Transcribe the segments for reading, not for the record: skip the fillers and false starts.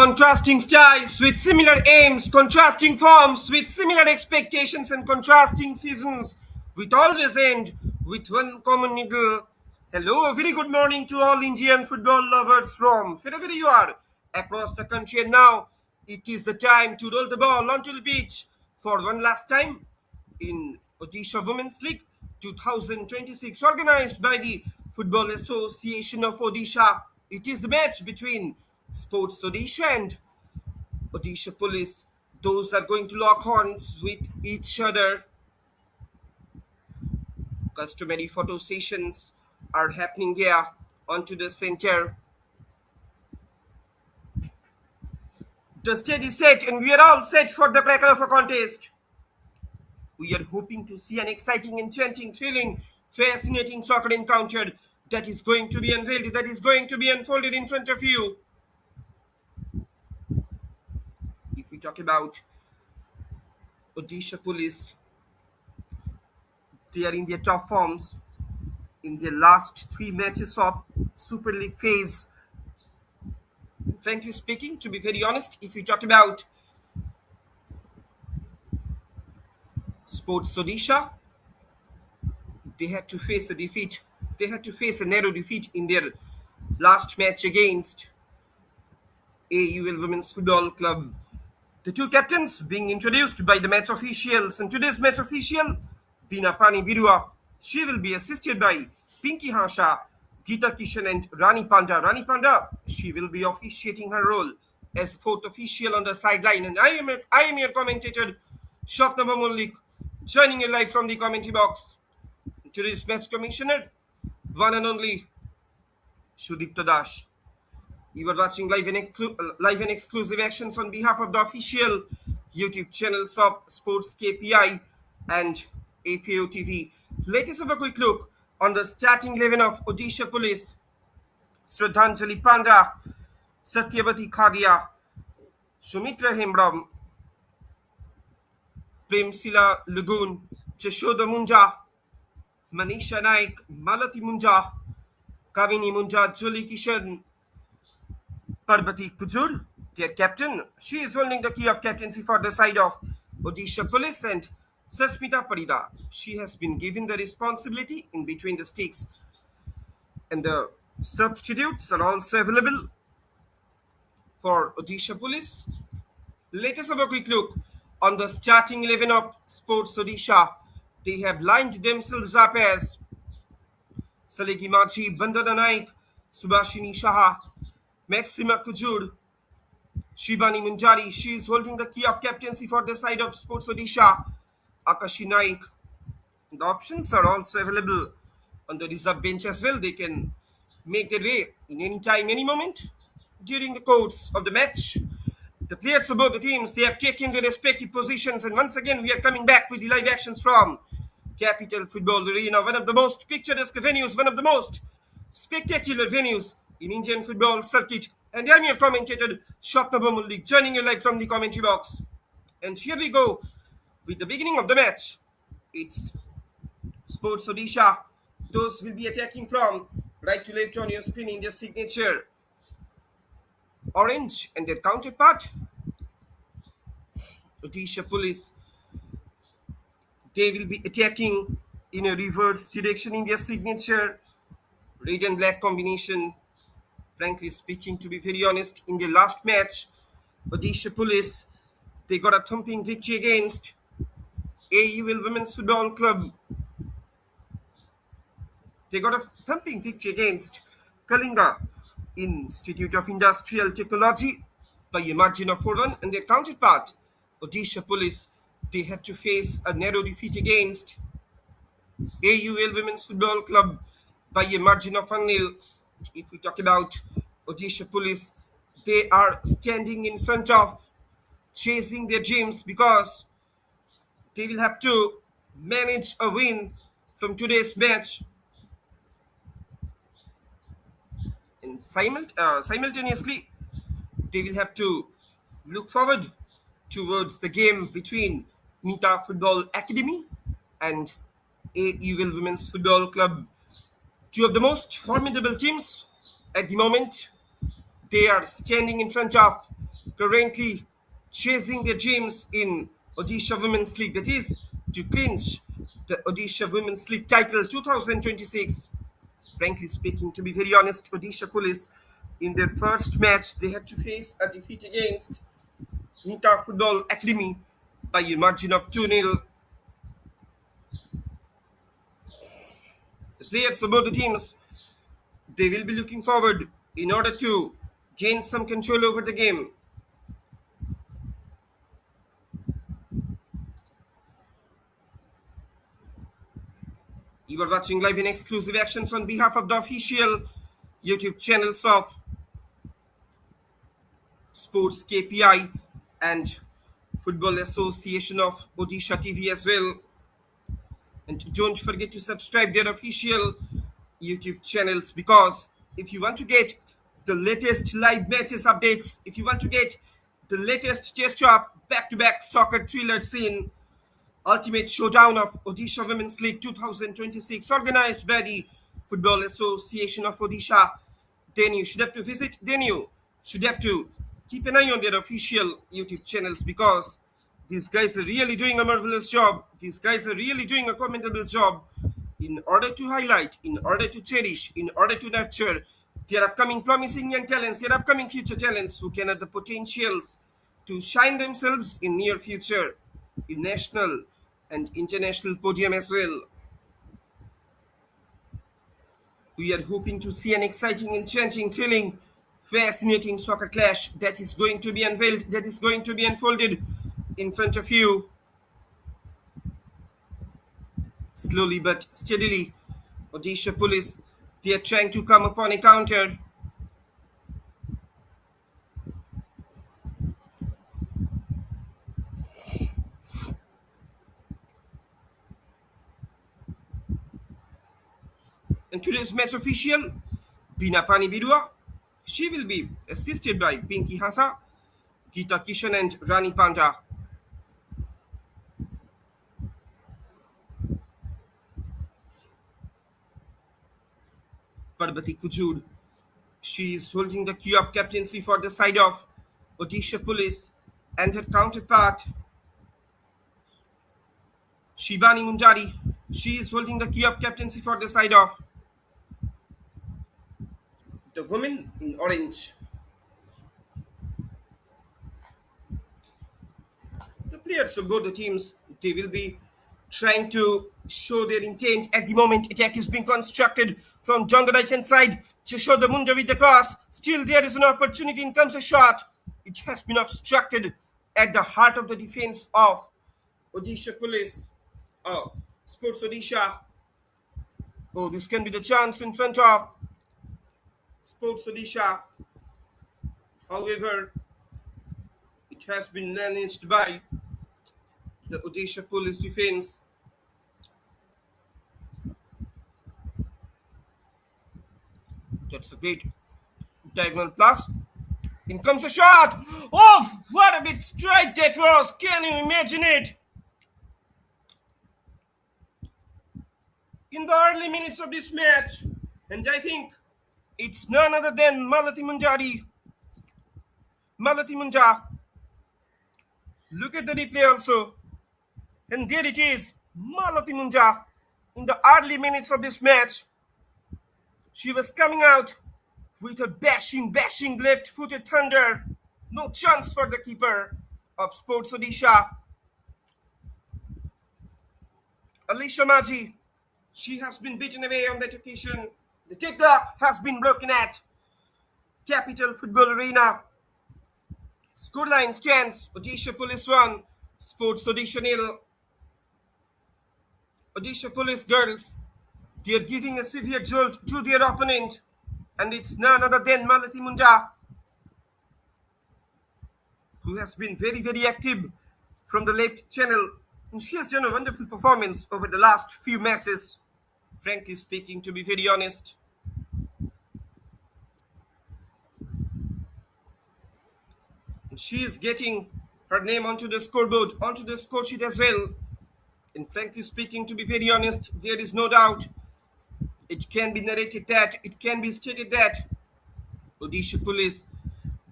Contrasting styles with similar aims, contrasting forms with similar expectations, and contrasting seasons with always end with one common middle. Hello, a very good morning to all Indian football lovers from wherever you are across the country. And now it is the time to roll the ball onto the pitch for one last time in Odisha Women's League 2026, organized by the Football Association of Odisha. It is the match between Sports Odisha and Odisha Police. Those are going to lock horns with each other. Customary photo sessions are happening there onto the center. The stage is set, and we are all set for the cracker of a contest. We are hoping to see an exciting, enchanting, thrilling, fascinating soccer encounter that is going to be unveiled, that is going to be unfolded in front of you. If we talk about Odisha Police, they are in their top forms in their last three matches of Super League phase. Frankly speaking, to be very honest, if we talk about Sports Odisha, they had to face a defeat. They had to face a narrow defeat in their last match against AUL Women's Football Club. The two captains being introduced by the match officials, and today's match official, Bina Pani Birua. She will be assisted by Pinky Hasha, Gita Kishan, and Rani Panda. Rani Panda, she will be officiating her role as fourth official on the sideline. And I am your commentator, Shopnama Mullik, joining you live from the commentary box. Today's match commissioner, one and only Shudipta Das. You are watching live and exclusive actions on behalf of the official YouTube channels of SportsKPI and FAO TV. Let us have a quick look on the starting 11 of Odisha Police. Shraddhanjali Panda, Satyavati Khadia, Sumitra Hembram, Premsila Lagoon, Jashoda Munja, Manisha Naik, Malati Munja, Kavini Munja, Julie Kishan, Parbati Kujur, their captain. She is holding the key of captaincy for the side of Odisha Police, and Sasmita Parida. She has been given the responsibility in between the sticks. And the substitutes are also available for Odisha Police. Let us have a quick look on the starting 11 of Sports Odisha. They have lined themselves up as Salegi Machi, Bandana Naik, Subhashini Shaha, Maxima Kujur, Shibani Munjari. She is holding the key of captaincy for the side of Sports Odisha. Akashi Naik. The options are also available on the reserve bench as well. They can make their way in any time, any moment during the course of the match. The players of both the teams, they have taken their respective positions, and once again we are coming back with the live actions from Capital Football Arena, one of the most picturesque venues, one of the most spectacular venues in Indian football circuit. And I'm your commentator, Shopnaba Mullik, joining you live from the commentary box. And here we go with the beginning of the match. It's Sports Odisha. Those will be attacking from right to left on your screen in their signature orange, and their counterpart, Odisha Police, they will be attacking in a reverse direction in their signature red and black combination. Frankly speaking, to be very honest, in their last match, Odisha Police, they got a thumping victory against AUL Women's Football Club. They got a thumping victory against Kalinga Institute of Industrial Technology by a margin of 4-1, and their counterpart, Odisha Police, they had to face a narrow defeat against AUL Women's Football Club by a margin of 1-0. If we talk about Odisha Police, they are standing in front of chasing their dreams because they will have to manage a win from today's match. And simultaneously, they will have to look forward towards the game between Nita Football Academy and AUL Women's Football Club. Two of the most formidable teams at the moment. They are standing in front of currently chasing their dreams in Odisha Women's League, that is, to clinch the Odisha Women's League title 2026. Frankly speaking, to be very honest, Odisha Police, in their first match, they had to face a defeat against Nita Football Academy by a margin of 2-0. The players of both the teams, they will be looking forward in order to gain some control over the game. You are watching live in exclusive actions on behalf of the official YouTube channels of Sports KPI and Football Association of Odisha TV as well. And don't forget to subscribe their official YouTube channels, because if you want to get the latest live matches updates, if you want to get the latest test job back-to-back soccer thriller scene, Ultimate Showdown of Odisha Women's League 2026, organized by the Football Association of Odisha, then you should have to visit, then you should have to keep an eye on their official YouTube channels, because these guys are really doing a marvelous job. These guys are really doing a commendable job in order to highlight, in order to cherish, in order to nurture their upcoming promising young talents, their upcoming future talents who can have the potentials to shine themselves in near future in national and international podium as well. We are hoping to see an exciting, enchanting, thrilling, fascinating soccer clash that is going to be unveiled, that is going to be unfolded in front of you. Slowly but steadily, Odisha Police, they are trying to come upon a counter. And today's match official, Binapani Bidua, she will be assisted by Pinky Hasa, Gita Kishan and Rani Panda. Parbati Kujud, she is holding the key of captaincy for the side of Odisha Police, and her counterpart, Shibani Munjari, she is holding the key of captaincy for the side of the women in orange. The players of both the teams, they will be trying to show their intent. At the moment, attack is being constructed from John the right hand side. Chesho the Munda with the pass. Still there is an opportunity, in comes a shot. It has been obstructed at the heart of the defense of Odisha Police. Oh, Sports Odisha. Oh, this can be the chance in front of Sports Odisha. However, it has been managed by the Odisha Police defense. That's a great diagonal pass. In comes the shot. Oh, what a big strike that was. Can you imagine it? In the early minutes of this match, and I think it's none other than Malati Munjari. Malati Munja. Look at the replay also. And there it is. Malati Munja. In the early minutes of this match, she was coming out with a bashing left-footed thunder. No chance for the keeper of Sports Odisha, Alicia Maji. She has been beaten away on that occasion. The deadlock has been broken at Capital Football Arena. Scoreline stands Odisha Police 1, Sports Odisha 0. Odisha Police girls, they are giving a severe jolt to their opponent, and it's none other than Malati Munda, who has been very active from the left channel, and she has done a wonderful performance over the last few matches. Frankly speaking, to be very honest, and she is getting her name onto the scoreboard, onto the score sheet as well. And frankly speaking, to be very honest, there is no doubt. It can be narrated that, it can be stated that Odisha Police,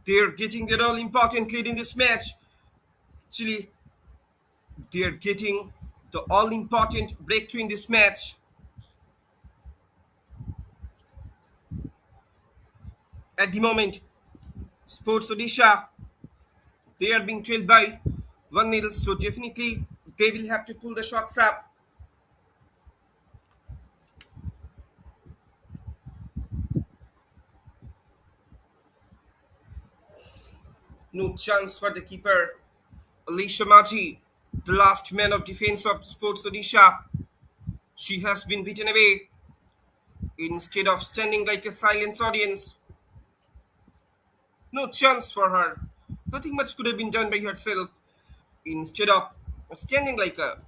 They're getting their all important lead in this match. Actually, they're getting the all important breakthrough in this match. At the moment, Sports Odisha, they are being trailed by 1-0, so definitely they will have to pull the shots up. No chance for the keeper, Alicia Maji, the last man of defense of Sports Odisha. She has been beaten away instead of standing like a silent audience. No chance for her. Nothing much could have been done by herself. Instead of standing like a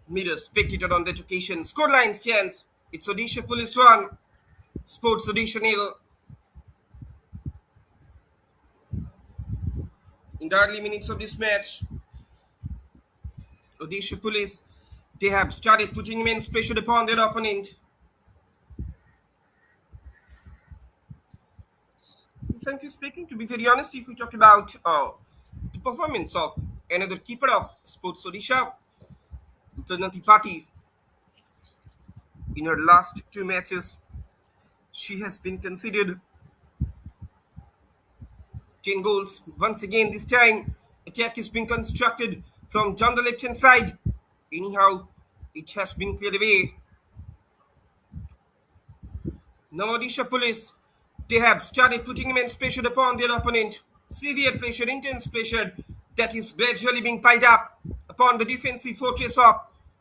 mere spectator on that occasion, scoreline stands. It's Odisha Police 1, Sports Odisha nil. In the early minutes of this match, Odisha Police, they have started putting immense pressure upon their opponent. Frankly speaking, to be very honest, if we talk about the performance of another keeper of Sports Odisha, Pranati Pati, in her last two matches, she has been conceded 10 goals. Once again, this time, attack is being constructed from down the left hand side. Anyhow, it has been cleared away. Now, Odisha Police, they have started putting immense pressure upon their opponent. Severe pressure, intense pressure that is gradually being piled up upon the defensive fortress of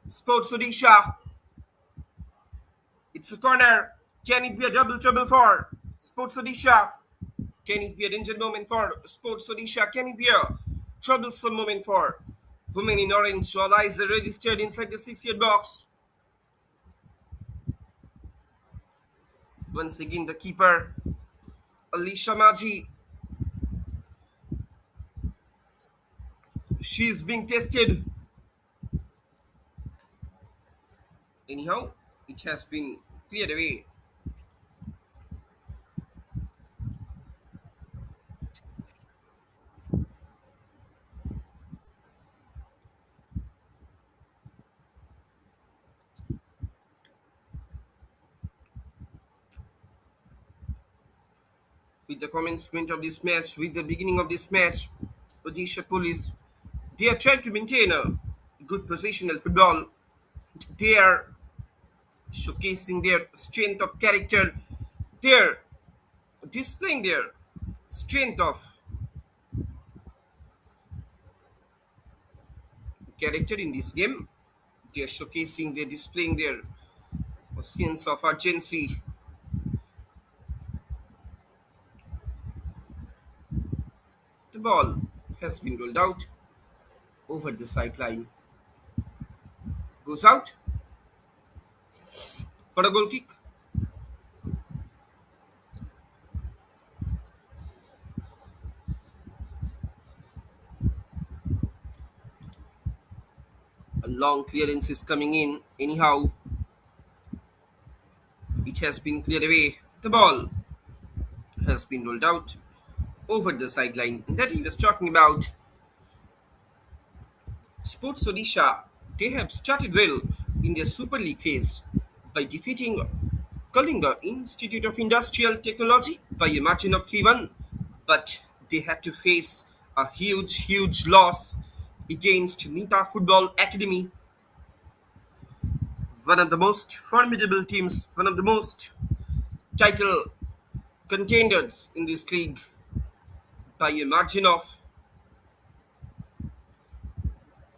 Sports Odisha. It's a corner. Can it be a double trouble for Sports Odisha? Can it be a danger moment for Sports Odisha? Can it be a troublesome moment for women in orange? All eyes are registered inside the 6-yard box. Once again, the keeper, Alicia Maji, she is being tested. Anyhow, it has been cleared away. With the commencement of this match, with the beginning of this match, Odisha Police, they are trying to maintain a good positional football. They are showcasing their strength of character. They are displaying their strength of character in this game. They are showcasing, they're displaying their sense of urgency. The ball has been rolled out over the sideline. Goes out for a goal kick. A long clearance is coming in. Anyhow, it has been cleared away. The ball has been rolled out over the sideline that he was talking about. Sports Odisha, they have started well in their Super League phase by defeating Kalinga Institute of Industrial Technology by a margin of 3-1, but they had to face a huge loss against Nita Football Academy, one of the most formidable teams, one of the most title contenders in this league, by a margin of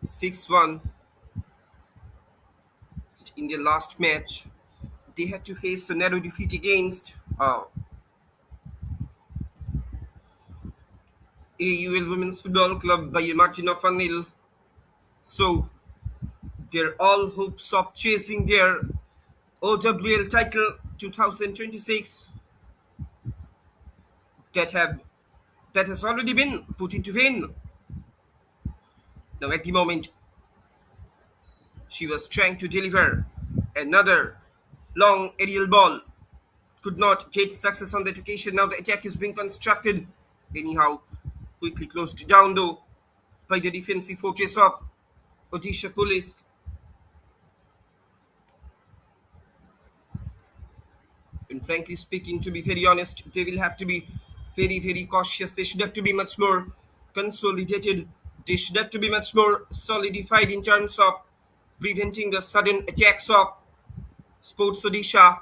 6-1 in their last match. They had to face a narrow defeat against AUL Women's Football Club by a margin of 1-0. So, their all hopes of chasing their OWL title 2026 that have that has already been put into vain. Now, at the moment, she was trying to deliver another long aerial ball, could not get success on that occasion. Now the attack is being constructed anyhow quickly closed down though by the defensive fortress of Odisha police. And frankly speaking, to be very honest, they will have to be very, very cautious. They should have to be much more consolidated. They should have to be much more solidified in terms of preventing the sudden attacks of Sports Odisha.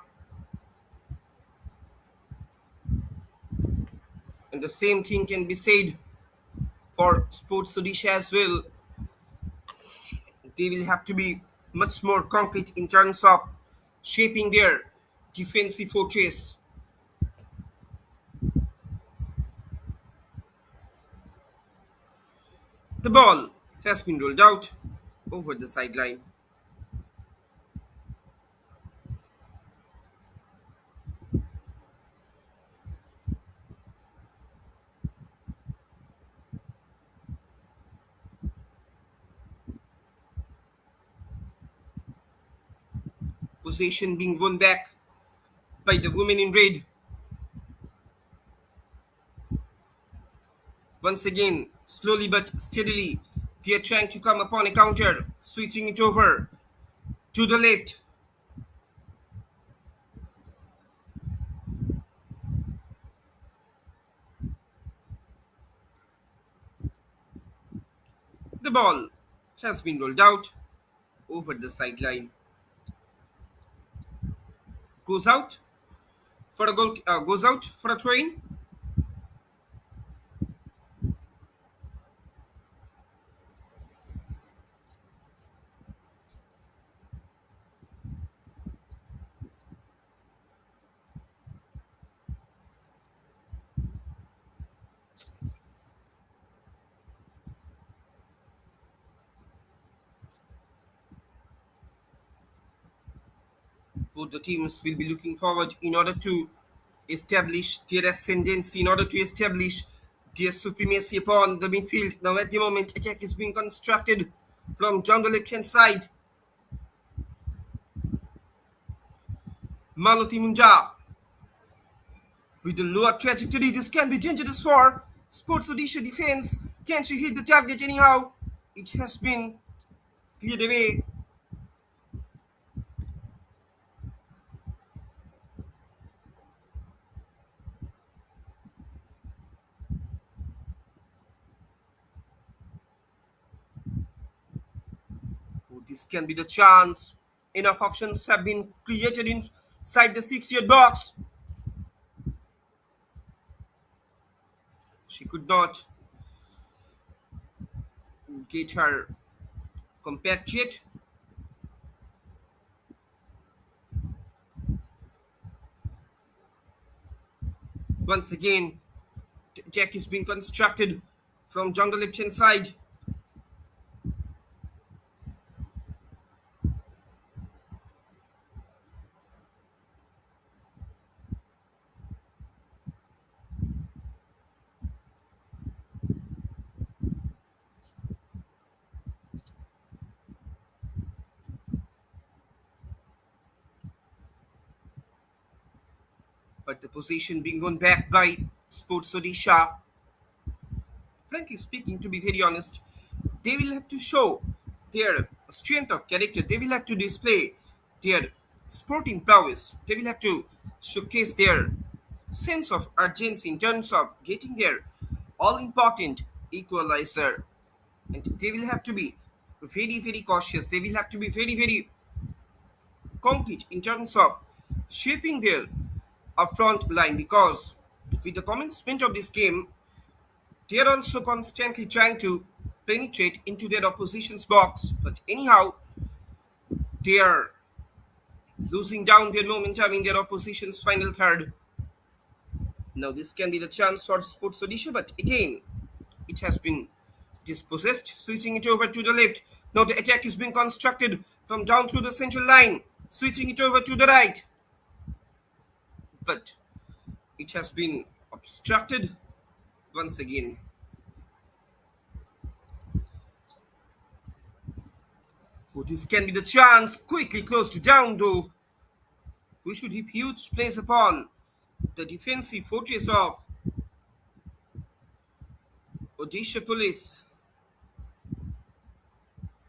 And the same thing can be said for Sports Odisha as well. They will have to be much more concrete in terms of shaping their defensive fortress. The ball has been rolled out over the sideline. Possession being won back by the women in red. Once again, slowly but steadily, they are trying to come upon a counter, switching it over to the left. The ball has been rolled out over the sideline. Goes out for a goal. Goes out for a throw-in. Both the teams will be looking forward in order to establish their ascendancy, in order to establish their supremacy upon the midfield. Now, at the moment, attack is being constructed from down the left-hand side. Malati Munja with the lower trajectory. This can be dangerous for Sports Odisha defense. Can she hit the target anyhow? It has been cleared away. Oh, this can be the chance. Enough options have been created inside the 6-yard box. She could not get her compatriot. Once again, Jack is being constructed from jungle left hand side. But the position being won back by Sports Odisha. Frankly speaking, to be very honest, they will have to show their strength of character. They will have to display their sporting prowess. They will have to showcase their sense of urgency in terms of getting their all important equalizer. And they will have to be very, very cautious. They will have to be very, very concrete in terms of shaping their upfront line because with the commencement of this game, they are also constantly trying to penetrate into their opposition's box. But anyhow, they are losing down their momentum in their opposition's final third. Now, this can be the chance for Sports Odisha, but again, it has been dispossessed, switching it over to the left. Now, the attack is being constructed from down through the central line, switching it over to the right. But it has been obstructed once again. Oh, this can be the chance. Quickly closed down, though. We should heap huge plays upon the defensive fortress of Odisha police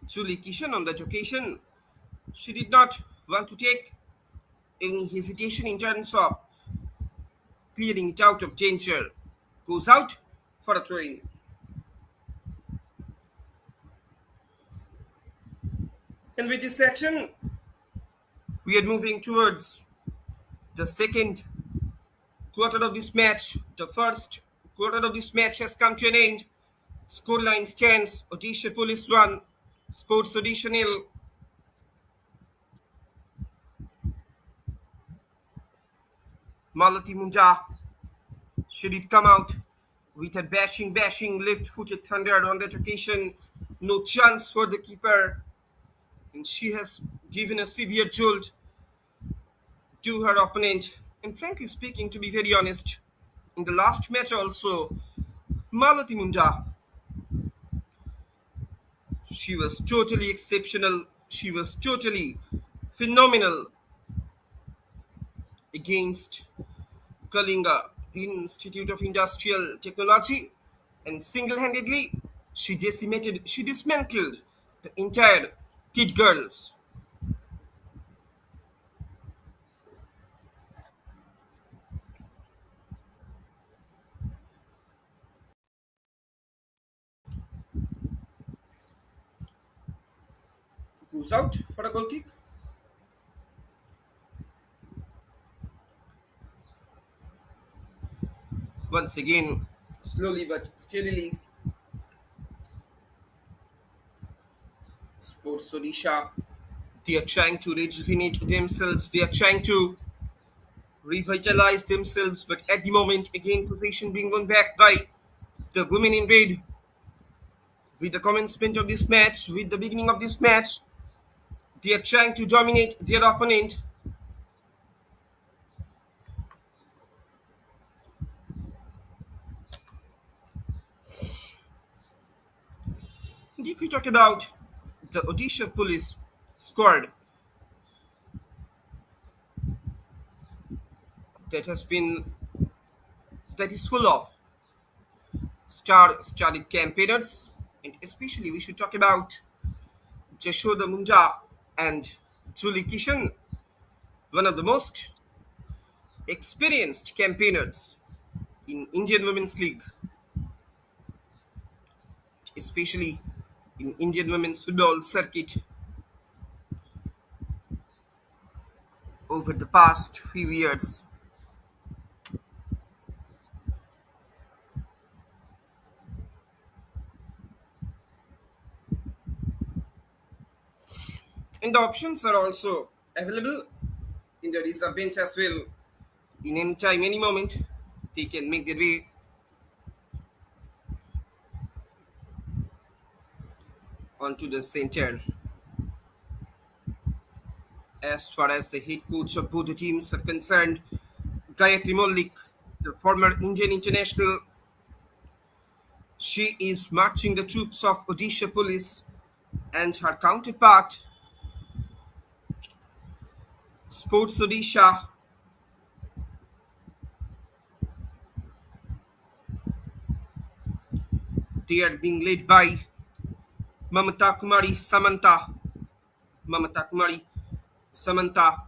Julie Kishan on that occasion, she did not want to take any hesitation in terms of clearing it out of danger. Goes out for a throw-in. And with this action, we are moving towards the second quarter of this match. The first quarter of this match has come to an end. Scoreline stands Odisha Police 1, Sports Odisha nil. Malati Munja, should it come out with a bashing left-footed thunder on that occasion? No chance for the keeper, and she has given a severe jolt to her opponent. And frankly speaking, to be very honest, in the last match also, Malati Munda, she was totally exceptional. She was totally phenomenal against Kalinga Institute of Industrial Technology, and single-handedly she dismantled the entire Kid Girls. Goes out for a goal kick. Once again, slowly but steadily, Sports Odisha, they are trying to rejuvenate themselves. They are trying to revitalize themselves, but at the moment, again, possession being won back by the women in red. With the commencement of this match, with the beginning of this match, they are trying to dominate their opponent. And if we talk about the Odisha police squad that has been that is full of started campaigners, and especially we should talk about Jashoda Munda and Julie Kishan, one of the most experienced campaigners in Indian Women's League, especially in Indian women's football circuit over the past few years. And the options are also available in the reserve bench as well. In any time, any moment, they can make their way onto the center. As far as the head coach of both the teams are concerned, Gayatri Mollik, the former Indian international, she is marching the troops of Odisha police, and her counterpart, Sports Odisha, they are being led by Mamata Kumari Samanta. Mamata Kumari Samanta,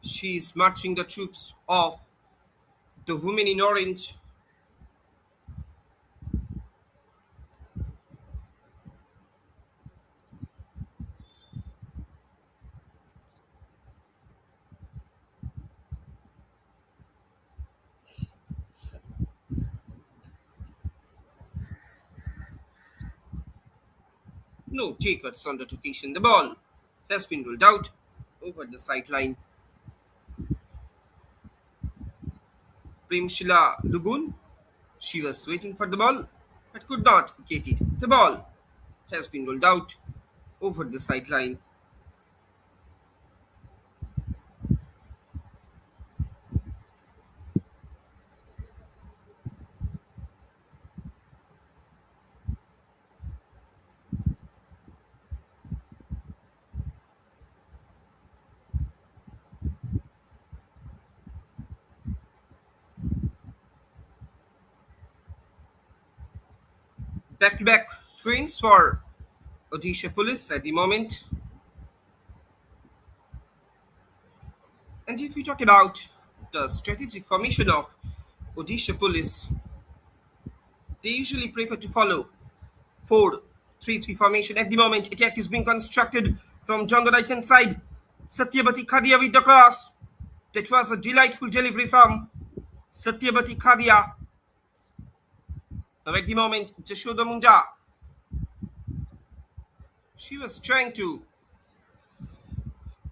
she is marching the troops of the women in orange. No takers on that occasion. The ball has been ruled out over the sideline. Premshila Lugun, she was waiting for the ball but could not get it. The ball has been rolled out over the sideline. Back-to-back trains for Odisha police at the moment. And if you talk about the strategic formation of Odisha police, they usually prefer to follow 4-3-3 formation. At the moment, attack is being constructed from on the right hand side. Satyabati Khadia with the cross. That was a delightful delivery from Satyabati Khadia. Now at the moment, Jashoda Munda, she was trying to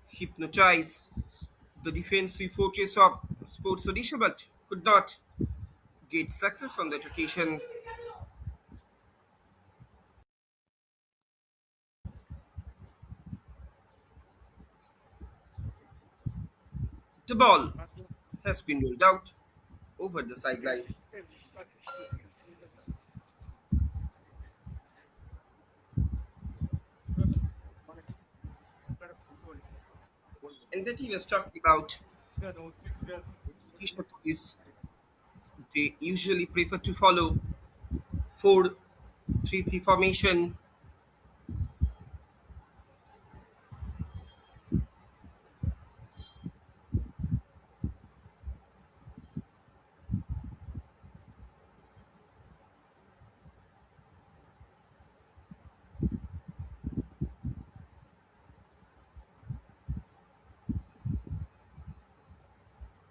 hypnotize the defensive fortress of Sports Odisha, but could not get success on that occasion. The ball has been rolled out over the sideline, and that he was talking about Odisha police. They usually prefer to follow 4-3-3 formation.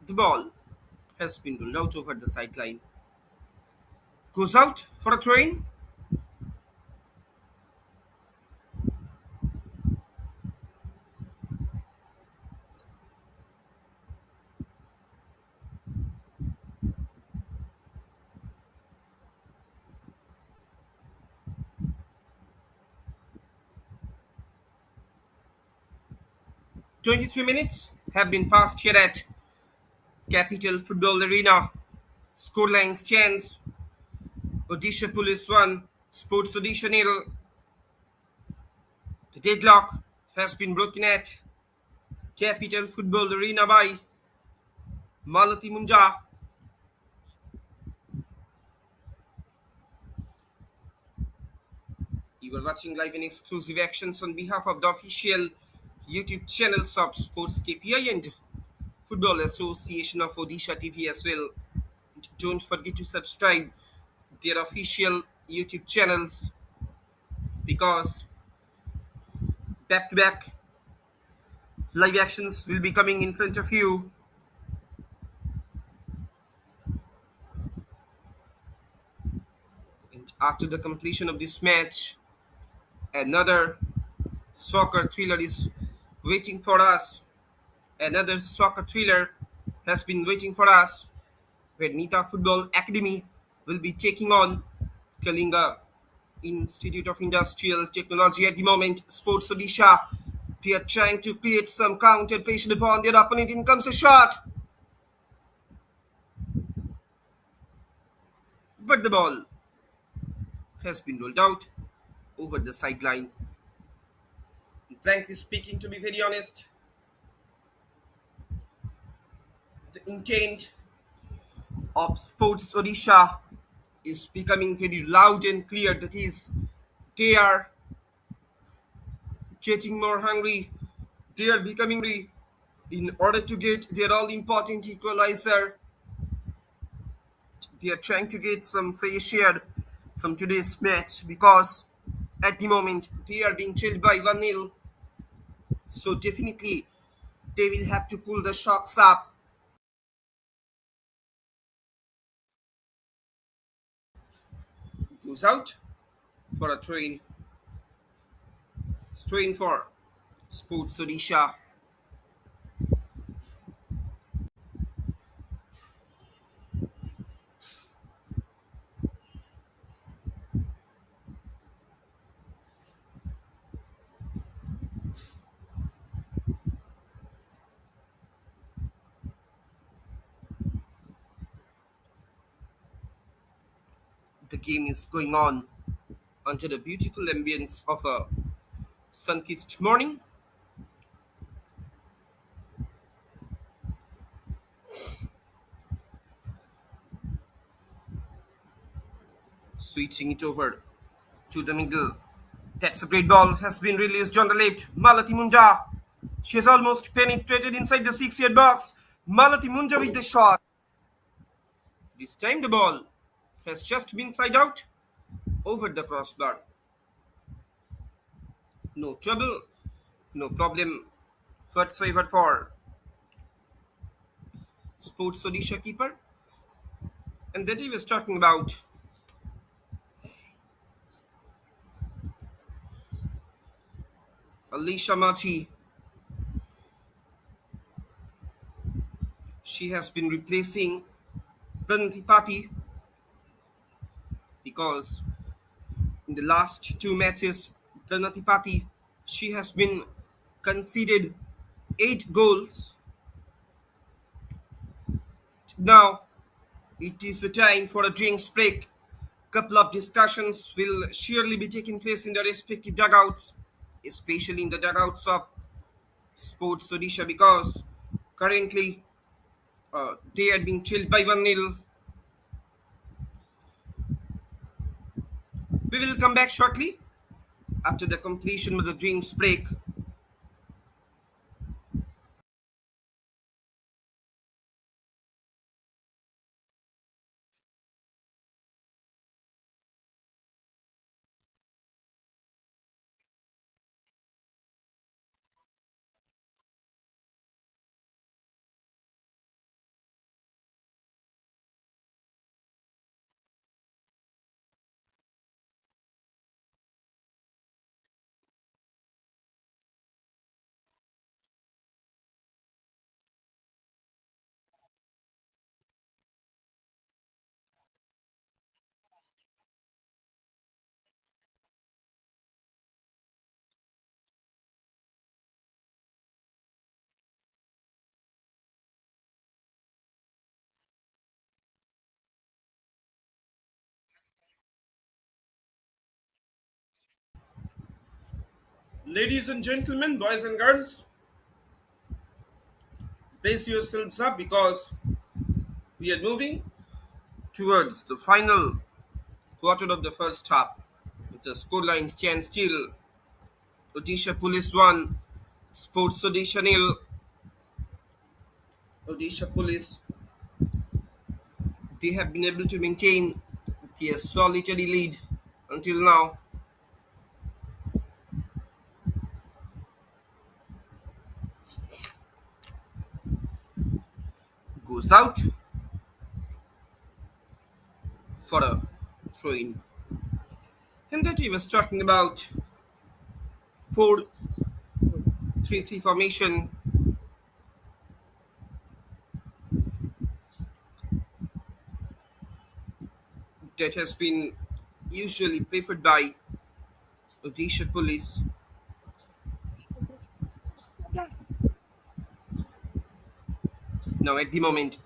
The ball has been rolled out over the sideline. Goes out for a throw in. 23 minutes have been passed here at Capital Football Arena. Scoreline stands Odisha Police 1, Sports Odisha nil. The deadlock has been broken at Capital Football Arena by Malati Munja. You are watching live and exclusive actions on behalf of the official YouTube channels of SportsKPI and Football Association of Odisha TV as well. Don't forget to subscribe their official YouTube channels because back to back live actions will be coming in front of you. And after the completion of this match, another soccer thriller is waiting for us. Another soccer thriller has been waiting for us, where Nita Football Academy will be taking on Kalinga Institute of Industrial Technology. At the moment, Sports Odisha, they are trying to create some counter pressure upon their opponent. In comes the shot, but the ball has been rolled out over the sideline. And frankly speaking, to be very honest, the intent of Sports Odisha is becoming very loud and clear. That is, they are getting more hungry. They are becoming hungry in order to get their all important equalizer. They are trying to get some fresh air from today's match because at the moment they are being trailed by 1-0. So definitely they will have to pull the shocks up. Goes out for a train. Strain for Sports Odisha. The game is going on under the beautiful ambience of a sun-kissed morning. Switching it over. to the middle. That separate ball has been released on the left. Malati Munja. She has almost penetrated inside the 6 yard box. Malati Munja with the shot. This time the ball has just been flied out over the crossbar. No trouble, no problem whatsoever for Sports Odisha keeper. And that he was talking about Alicia Machi. She has been replacing Pranati Pati because in the last two matches, Pranati Pati, she has been conceded 8 goals. Now it is the time for a drinks break. Couple of discussions will surely be taking place in the respective dugouts, especially in the dugouts of Sports Odisha because currently they are being chilled by 1-0. We will come back shortly after the completion of the drinks break. Ladies and gentlemen, boys and girls, brace yourselves up because we are moving towards the final quarter of the first half. The scoreline stands still. Odisha Police 1, Sports Odisha nil. Odisha Police, they have been able to maintain their solitary lead until now. Goes out for a throw in. And that he was talking about 4-3-3 formation that has been usually preferred by Odisha Police. Now, at the moment,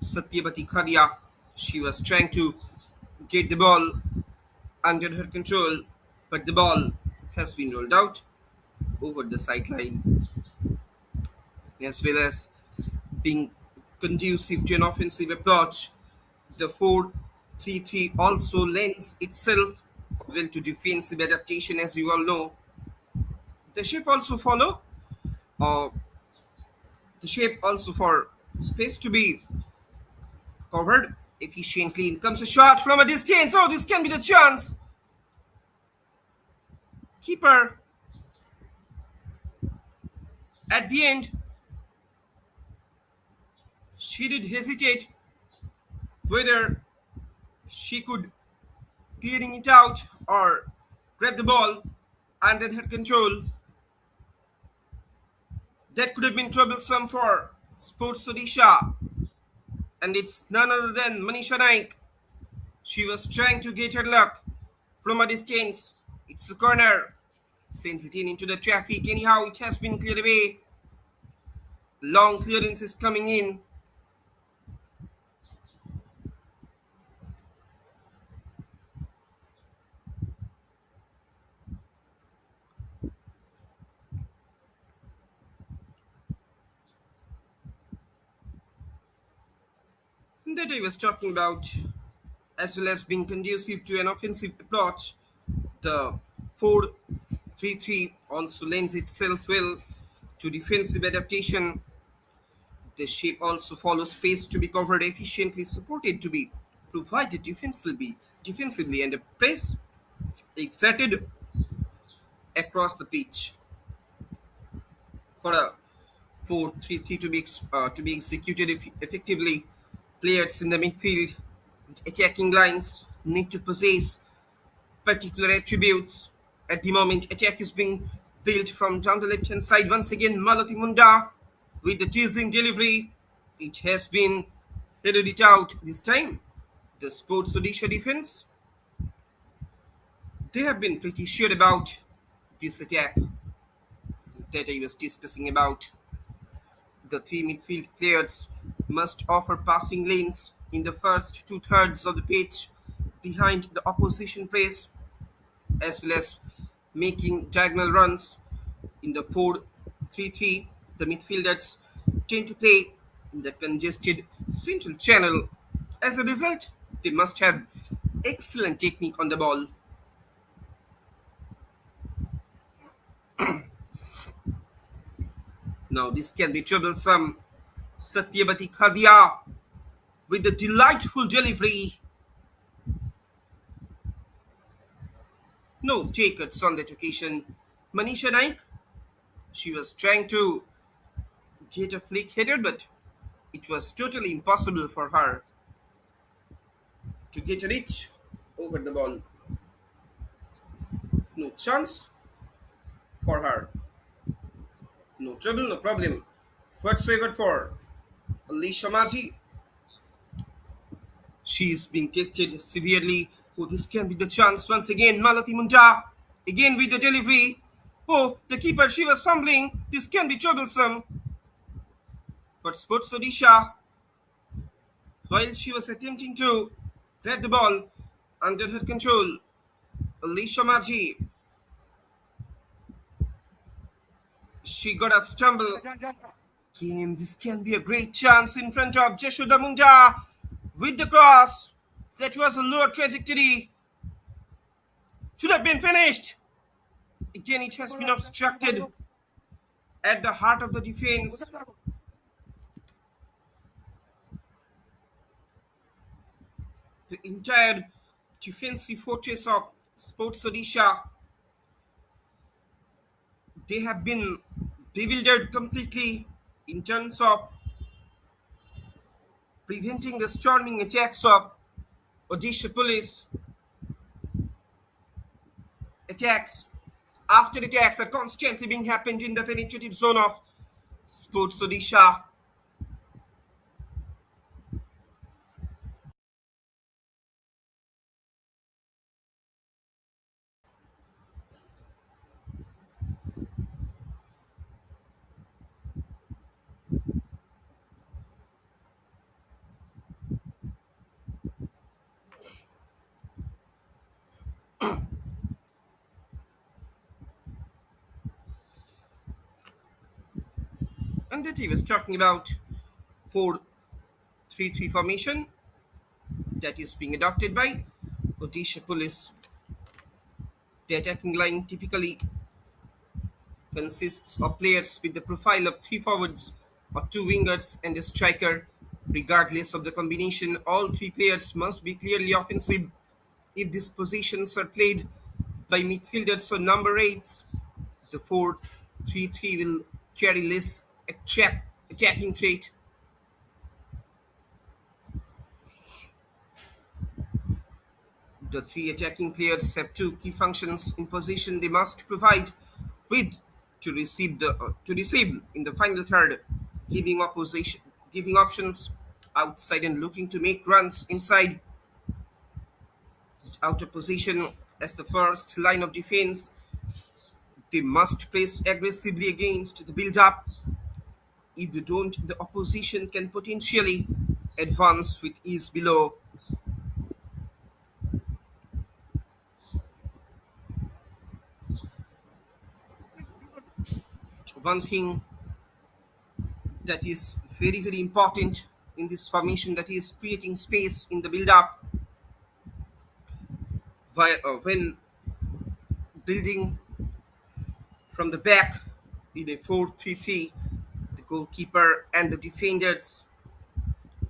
Satyavati Khadia, she was trying to get the ball under her control, but the ball has been rolled out over the sideline, as well as being conducive to an offensive approach. The 4-3-3 also lends itself well to defensive adaptation, as you all know. The shape also follow, uh, the shape also for space to be covered efficiently. In comes a shot from a distance. Oh, this can be the chance. Keeper at the end, she did hesitate whether she could clearing it out or grab the ball under her control. That could have been troublesome for Sports Odisha, and it's none other than Manisha Naik. She was trying to get her luck from a distance. It's a corner. Sends it in into the traffic. Anyhow, it has been cleared away. Long clearance is coming in. That I was talking about as well as being conducive to an offensive approach. The 4-3-3 also lends itself well to defensive adaptation. The shape also follows space to be covered efficiently, supported to be provided defensively and a press exerted across the pitch. For a 4-3-3 to be executed effectively, players in the midfield and attacking lines need to possess particular attributes. At the moment, attack is being built from down the left hand side. Once again, Malati Munda with the teasing delivery. It has been headed it out this time. The Sports Odisha defense, they have been pretty sure about this attack that I was discussing about. The three midfield players must offer passing lanes in the first two-thirds of the pitch behind the opposition press, as well as making diagonal runs. In the 4-3-3, the midfielders tend to play in the congested central channel. As a result, they must have excellent technique on the ball. Now, this can be troublesome. Satyavati Khadia with the delightful delivery. No takers on that occasion. Manisha Naik, she was trying to get a flick header, but it was totally impossible for her to get a reach over the ball. No chance for her. No trouble, no problem whatsoever for Alicia Maji. She is being tested severely. Oh, this can be the chance once again. Malati Munda again with the delivery. Oh, the keeper, she was fumbling. This can be troublesome for Sports Odisha. While she was attempting to grab the ball under her control, Alicia Maji, she got a stumble. Again, this can be a great chance in front of Jeshoda Munda with the cross. That was a lower trajectory. Should have been finished. Again, it has been obstructed at the heart of the defense. The entire defensive fortress of Sports Odisha, they have been bewildered completely in terms of preventing the storming attacks of Odisha police. Attacks after attacks are constantly being happened in the penetrative zone of Sports Odisha. And that he was talking about 4-3-3 formation that is being adopted by Odisha police. The attacking line typically consists of players with the profile of three forwards or two wingers and a striker. Regardless of the combination, all three players must be clearly offensive. If these positions are played by midfielders or number eights, the 4-3-3 will carry less attacking trait. The three attacking players have two key functions in position they must provide with to receive in the final third, giving options outside and looking to make runs inside. Out of position as the first line of defense, they must press aggressively against the build-up. If they don't, the opposition can potentially advance with ease below. One thing that is very, very important in this formation, that is creating space in the build-up. when building from the back in a 4-3-3, the goalkeeper and the defenders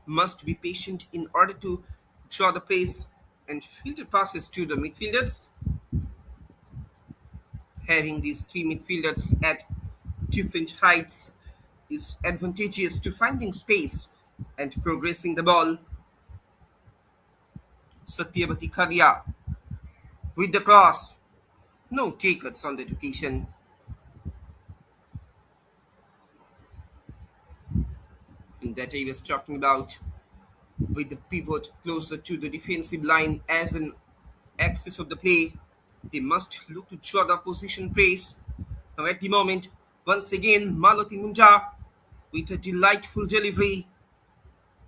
must be patient in order to draw the pace and filter passes to the midfielders. Having these three midfielders at different heights is advantageous to finding space and progressing the ball. Satyavati Kharia with the cross. No takers on that occasion. And that I was talking about with the pivot closer to the defensive line as an axis of the play. They must look to draw the position press. Now at the moment, once again, Malati Munja with a delightful delivery,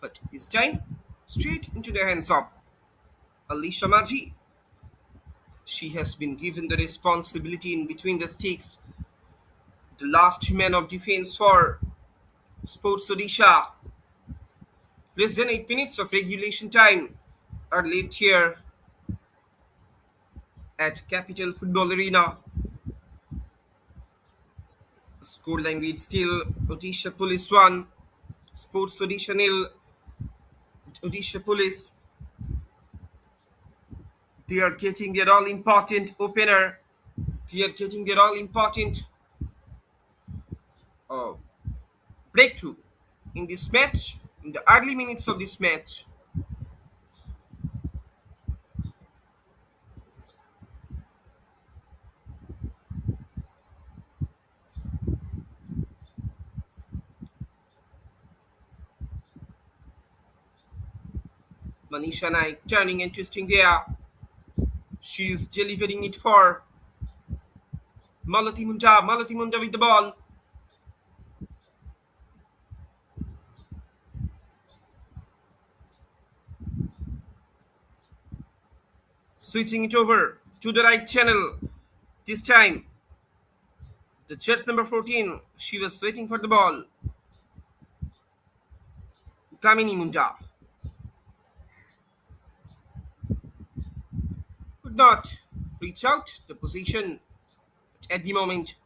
but this time straight into the hands of Alicia Maji. She has been given the responsibility in between the sticks, the last man of defense for Sports Odisha. Less than 8 minutes of regulation time are left here at Capital Football Arena. Scoreline reads still Odisha Police 1, Sports Odisha nil. Odisha Police, they are getting their all important opener. They are getting their all important uh, breakthrough in this match, in the early minutes of this match. Manisha Naik turning and twisting there. She is delivering it for Malati Munda. Malati Munda with the ball. Switching it over to the right channel. This time, the Jets number 14. She was waiting for the ball. Kamini Munda could not reach out the position. But at the moment,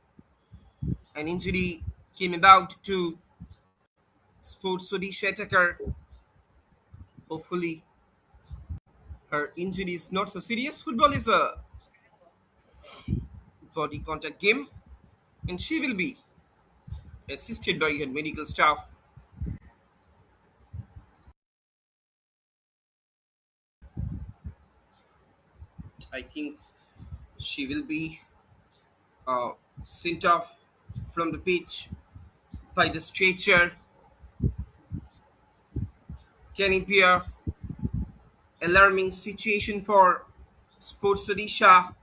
an injury came about to Sports Odisha attacker. Hopefully, her injury is not so serious. Football is a body contact game, and she will be assisted by her medical staff. I think she will be uh, sent off from the pitch by the stretcher. Can it be a alarming situation for Sports Odisha?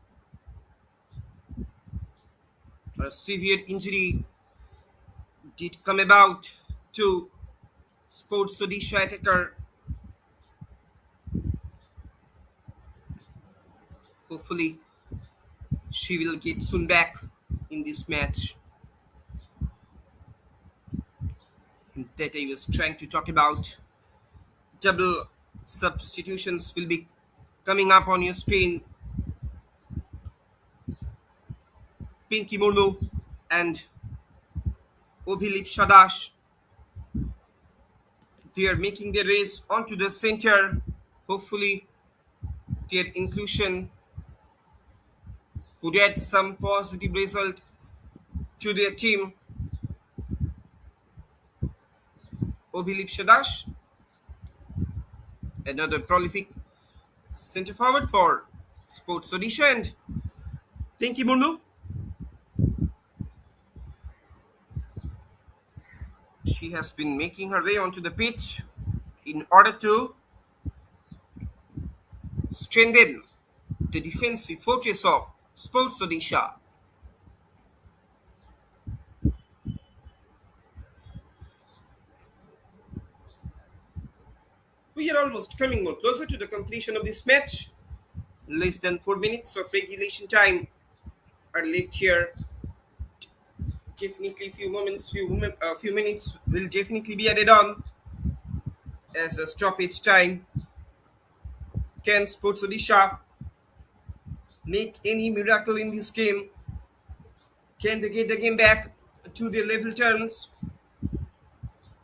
A severe injury did come about to Sports Odisha attacker. Hopefully, she will get soon back in this match. And that I was trying to talk about. Double substitutions will be coming up on your screen. Pinky Murmu and Obhilip Shadash. They are making their race onto the center. Hopefully, their inclusion would add some positive result to their team. Obhilip Shadash, another prolific centre forward for Sports Odisha, and Pinky Murmu. She has been making her way onto the pitch in order to strengthen the defensive fortress of Sports Odisha. We are almost coming more closer to the completion of this match. Less than 4 minutes of regulation time are left here. Definitely, few minutes will definitely be added on as a stoppage time. Can Sports Odisha make any miracle in this game? Can they get the game back to the level terms?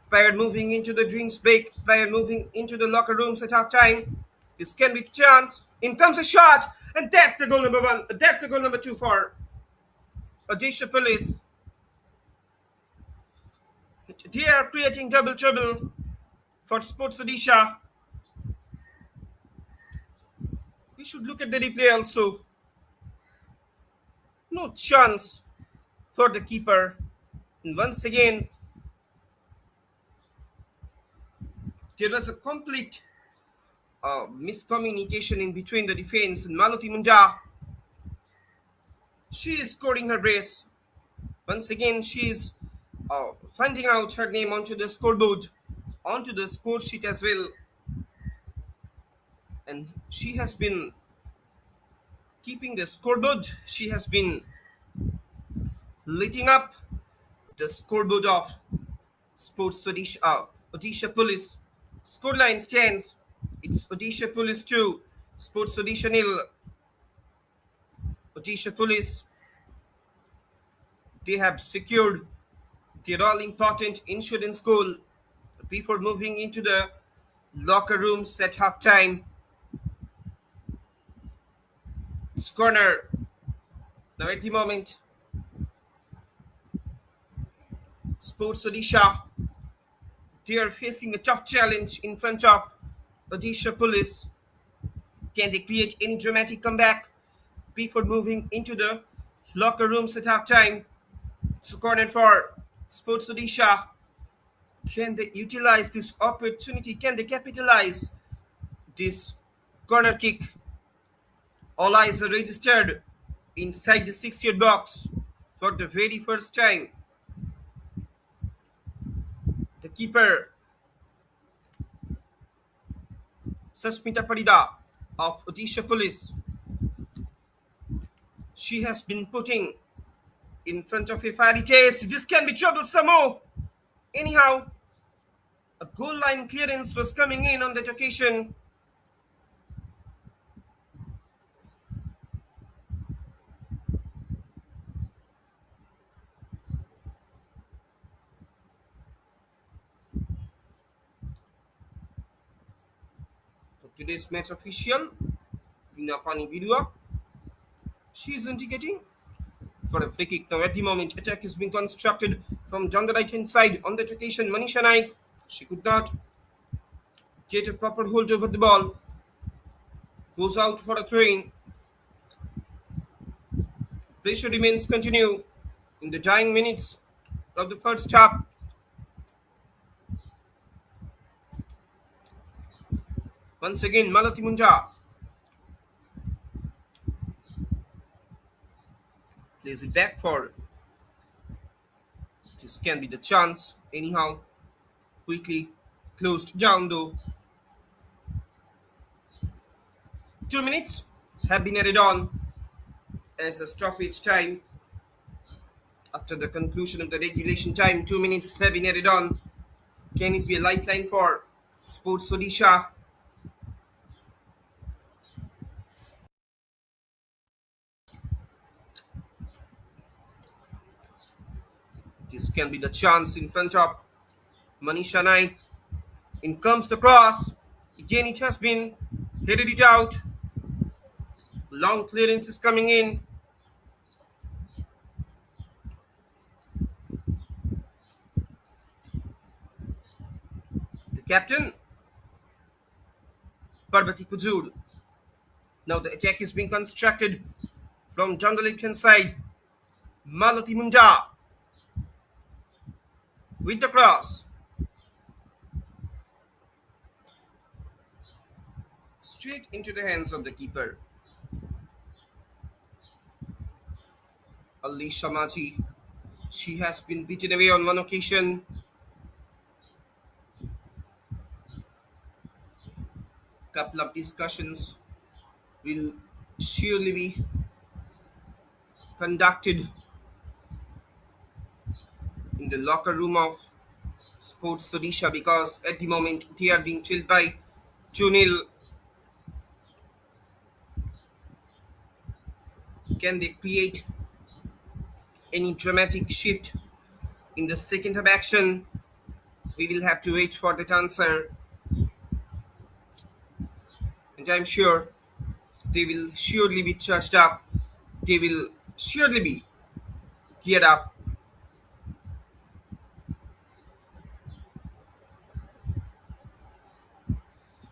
Player moving into the drinks break, player moving into the locker rooms at half time. This can be chance. In comes a shot, and that's the goal number one. That's the goal number two for Odisha Police. They are creating double trouble for Sports Odisha. We should look at the replay also. No chance for the keeper. And once again, there was a complete miscommunication in between the defense and Malati Munja. She is scoring her brace. Once again, she is finding out her name onto the scoreboard, onto the score sheet as well. And she has been keeping the scoreboard. She has been lighting up the scoreboard of Sports Odisha Police. Scoreline stands. It's Odisha Police 2, Sports Odisha nil. Odisha Police, they have secured their all important insurance goal before moving into the locker rooms at halftime. It's corner. Now at the moment, Sports Odisha, they are facing a tough challenge in front of Odisha Police. Can they create any dramatic comeback before moving into the locker rooms at halftime? It's a corner for Sports Odisha. Can they utilize this opportunity? Can they capitalize this corner kick? All eyes are registered inside the 6-yard box for the very first time. The keeper, Susmita Parida of Odisha Police, she has been putting in front of a fiery taste. This can be troublesome. Anyhow, a goal line clearance was coming in on that occasion. Today's match official, Vinapani Vidua, she is indicating for a free kick. Now at the moment, attack is being constructed from down the right hand side. On that occasion, Manisha Naik, she could not get a proper hold over the ball. Goes out for a throw-in. Pressure remains continue in the dying minutes of the first half. Once again, Malati Munja plays it back for. This can be the chance. Anyhow, quickly closed down though. 2 minutes have been added on as a stoppage time. After the conclusion of the regulation time, 2 minutes have been added on. Can it be a lifeline for Sports Odisha? This can be the chance in front of Manisha Naik. In comes the cross. Again, it has been headed it out. Long clearance is coming in. The captain, Parbati Kujur. Now the attack is being constructed from down the left hand side. Malati Munda with the cross. Straight into the hands of the keeper. Ali Shamaji. She has been beaten away on one occasion. Couple of discussions will surely be conducted in the locker room of Sports Odisha because at the moment they are being trailed by 2-0. Can they create any dramatic shift in the second half action? We will have to wait for that answer, and I'm sure they will surely be charged up. They will surely be geared up.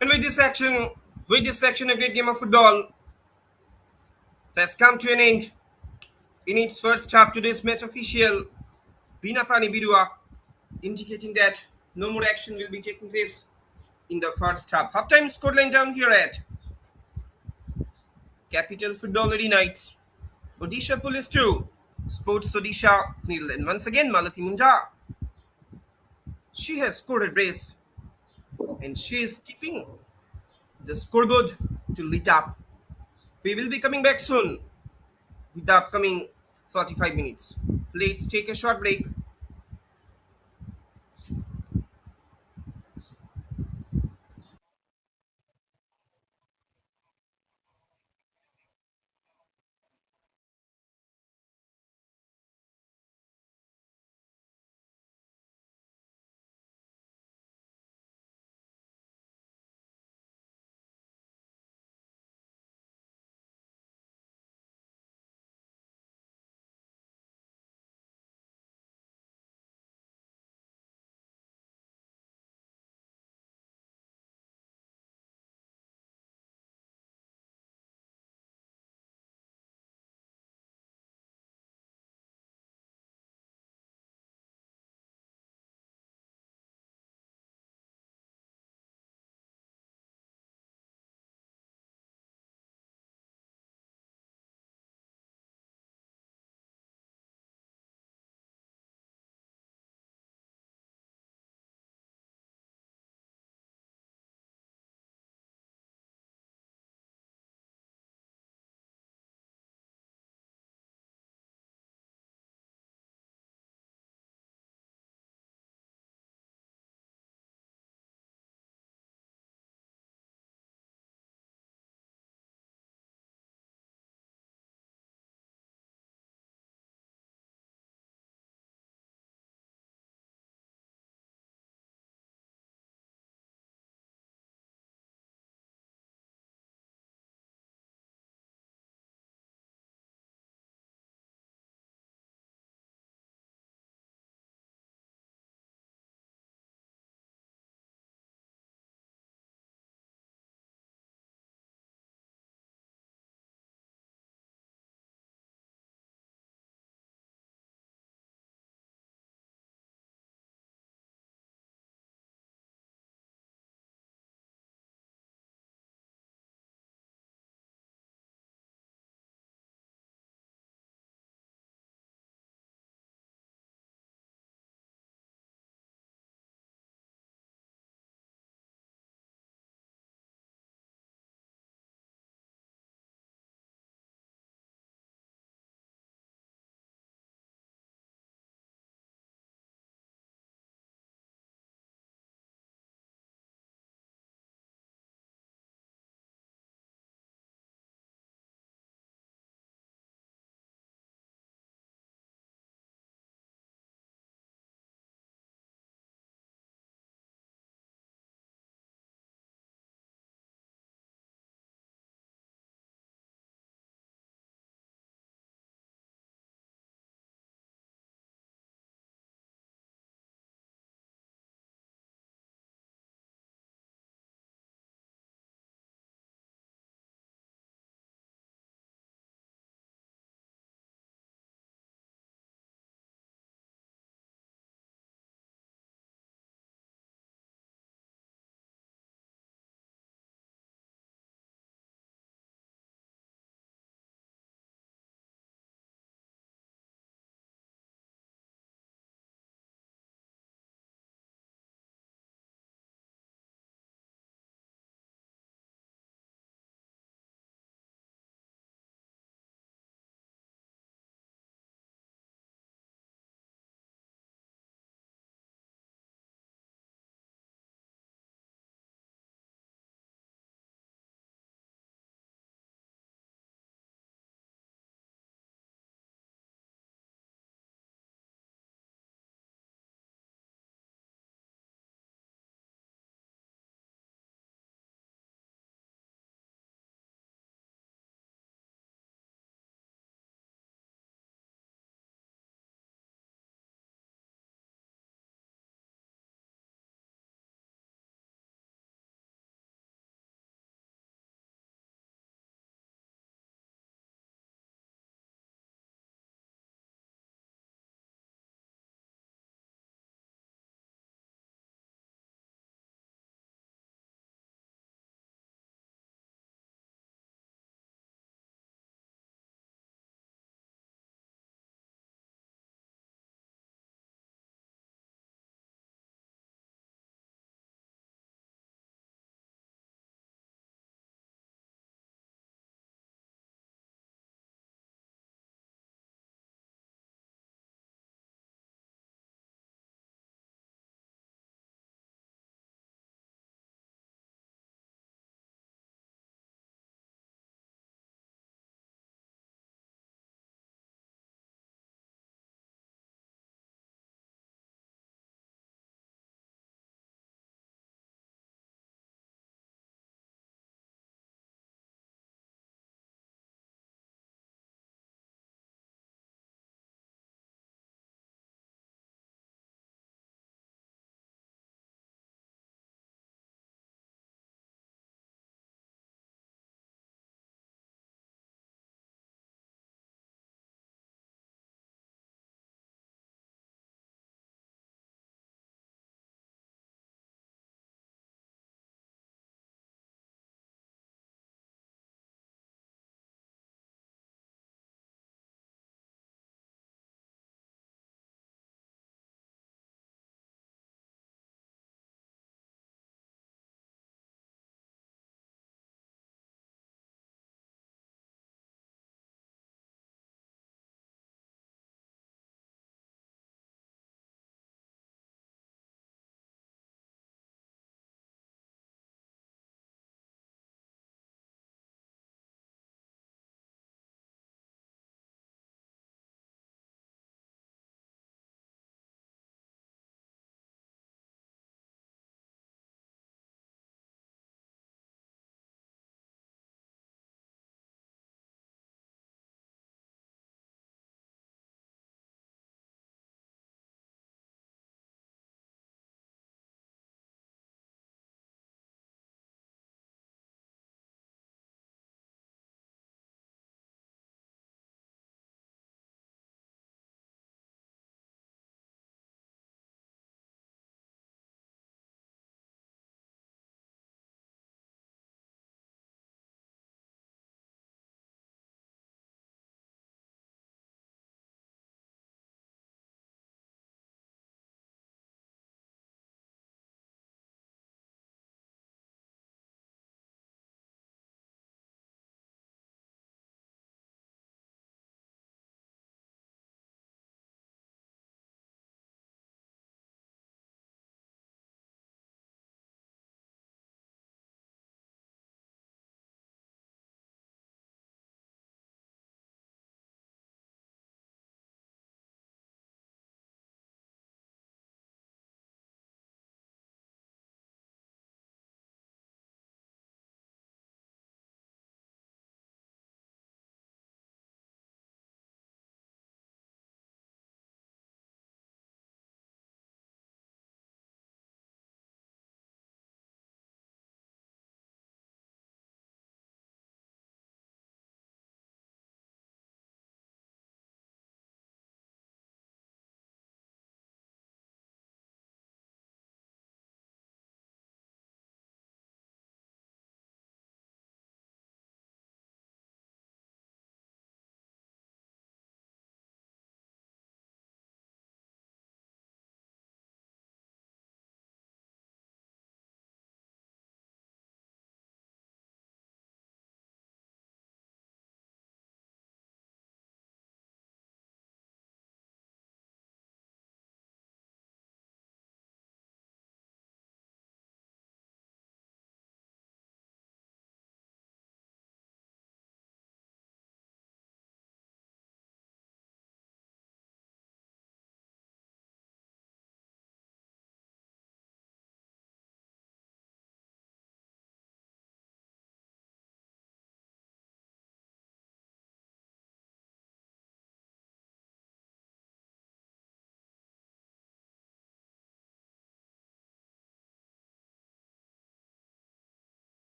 And with this action, a great game of football has come to an end. In its first half, today's match official Bina Pani Bidua indicating that no more action will be taking place in the first half. Halftime scoreline down here at Capital Football Nights. Odisha Police 2, Sports Odisha nil. And once again, Malati Munda, she has scored a brace and she is keeping the scoreboard to lit up. We will be coming back soon with the upcoming 45 minutes. Let's take a short break.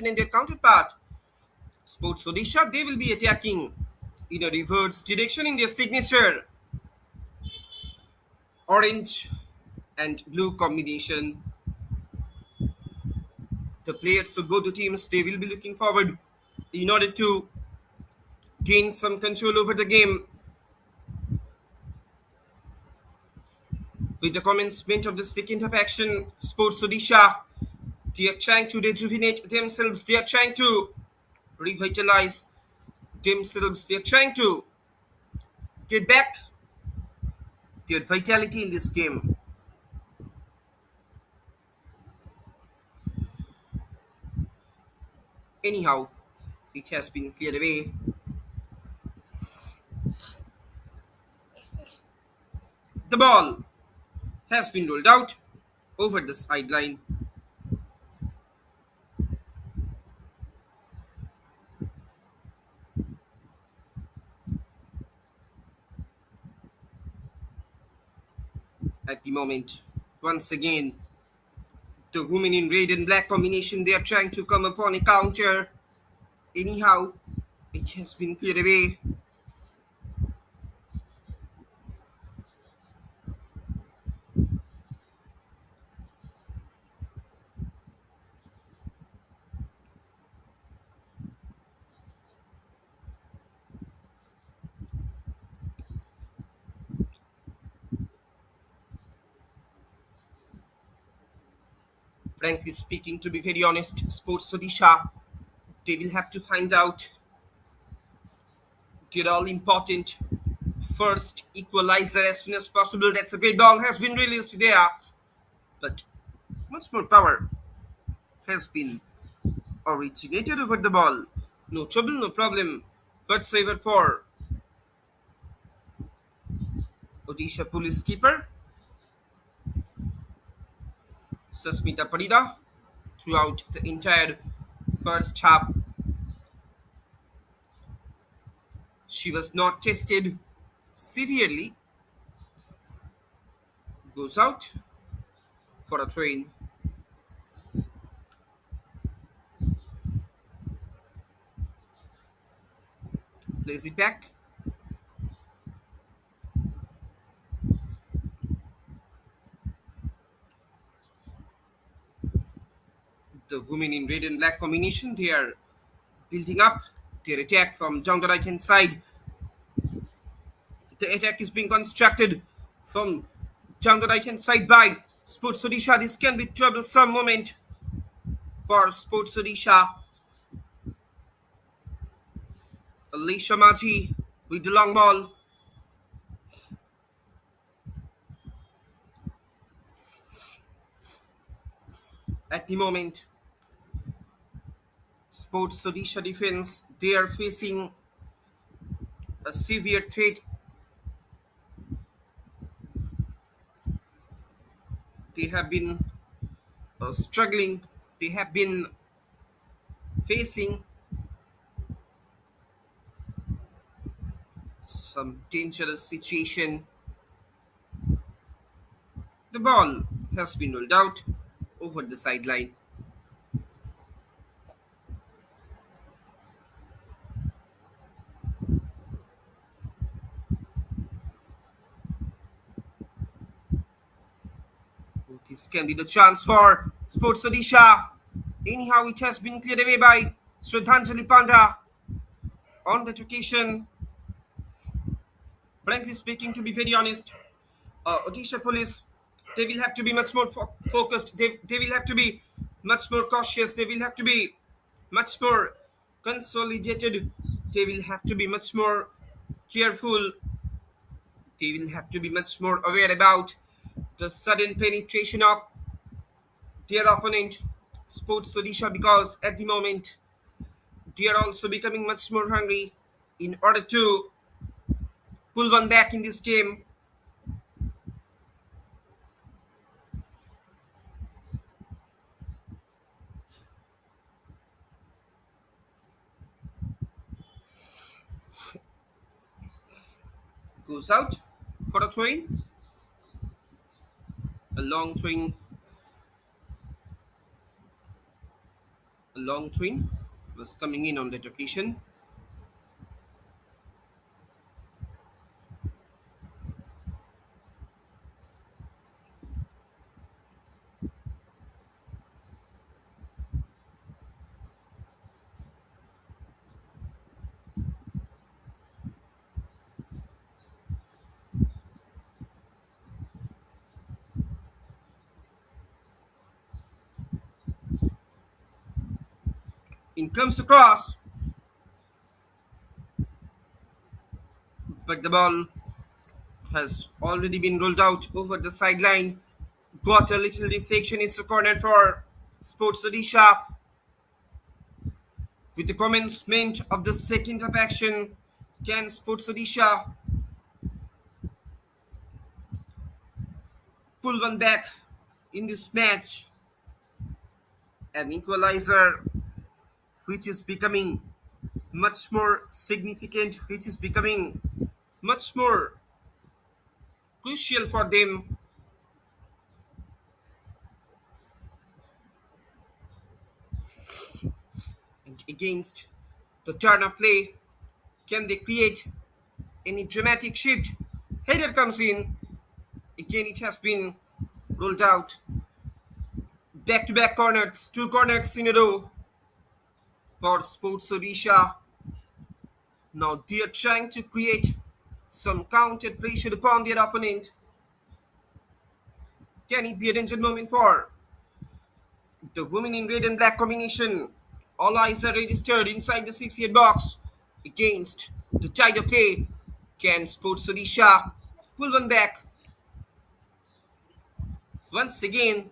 and their counterpart, Sports Odisha, they will be attacking in a reverse direction in their signature orange and blue combination. The players of both the teams, they will be looking forward in order to gain some control over the game. With the commencement of the second half action, Sports Odisha, they are trying to rejuvenate themselves. They are trying to revitalize themselves. They are trying to get back their vitality in this game. Anyhow, it has been cleared away. The ball has been rolled out over the sideline. At the moment, once again, the women in red and black combination, they are trying to come upon a counter. Anyhow, it has been cleared away. Frankly speaking, to be very honest, Sports Odisha, they will have to find out the all important first equalizer as soon as possible. That's a great ball has been released there, but much more power has been originated over the ball. No trouble, no problem. But saver for Odisha police keeper Susmita Parida throughout the entire first half. She was not tested severely. Goes out for a throw in. Plays it back. The women in red and black combination, they are building up their attack from down the right hand side. The attack is being constructed from down the right hand side by Sports Odisha. This can be troublesome moment for Sports Odisha. Alicia Maji with the long ball. At the moment, Sports Odisha defense, they are facing a severe threat. They have been struggling. They have been facing some dangerous situation. The ball has been rolled out over the sideline. This can be the chance for Sports Odisha. Anyhow, it has been cleared away by Shraddhanjali Panda on that occasion. Frankly speaking, to be very honest, Odisha police, they will have to be much more focused. They will have to be much more cautious. They will have to be much more consolidated. They will have to be much more careful. They will have to be much more aware about the sudden penetration of their opponent, Sports Odisha, because at the moment they are also becoming much more hungry in order to pull one back in this game. Goes out for a throw-in. A long throw-in A long train was coming in on that occasion. In comes the cross, but the ball has already been rolled out over the sideline. Got a little deflection. It's a corner for Sports Odisha. With the commencement of the second half action, can Sports Odisha pull one back in this match? An equalizer which is becoming much more significant, which is becoming much more crucial for them. And against the turn of play, can they create any dramatic shift? Header comes in. Again, it has been rolled out. Back to back corners, two corners in a row for Sports Odisha. Now they are trying to create some counter pressure upon their opponent. Can it be a danger moment for the women in red and black combination? All eyes are registered inside the 6-yard box against the Tiger play. Can Sports Odisha pull one back? Once again,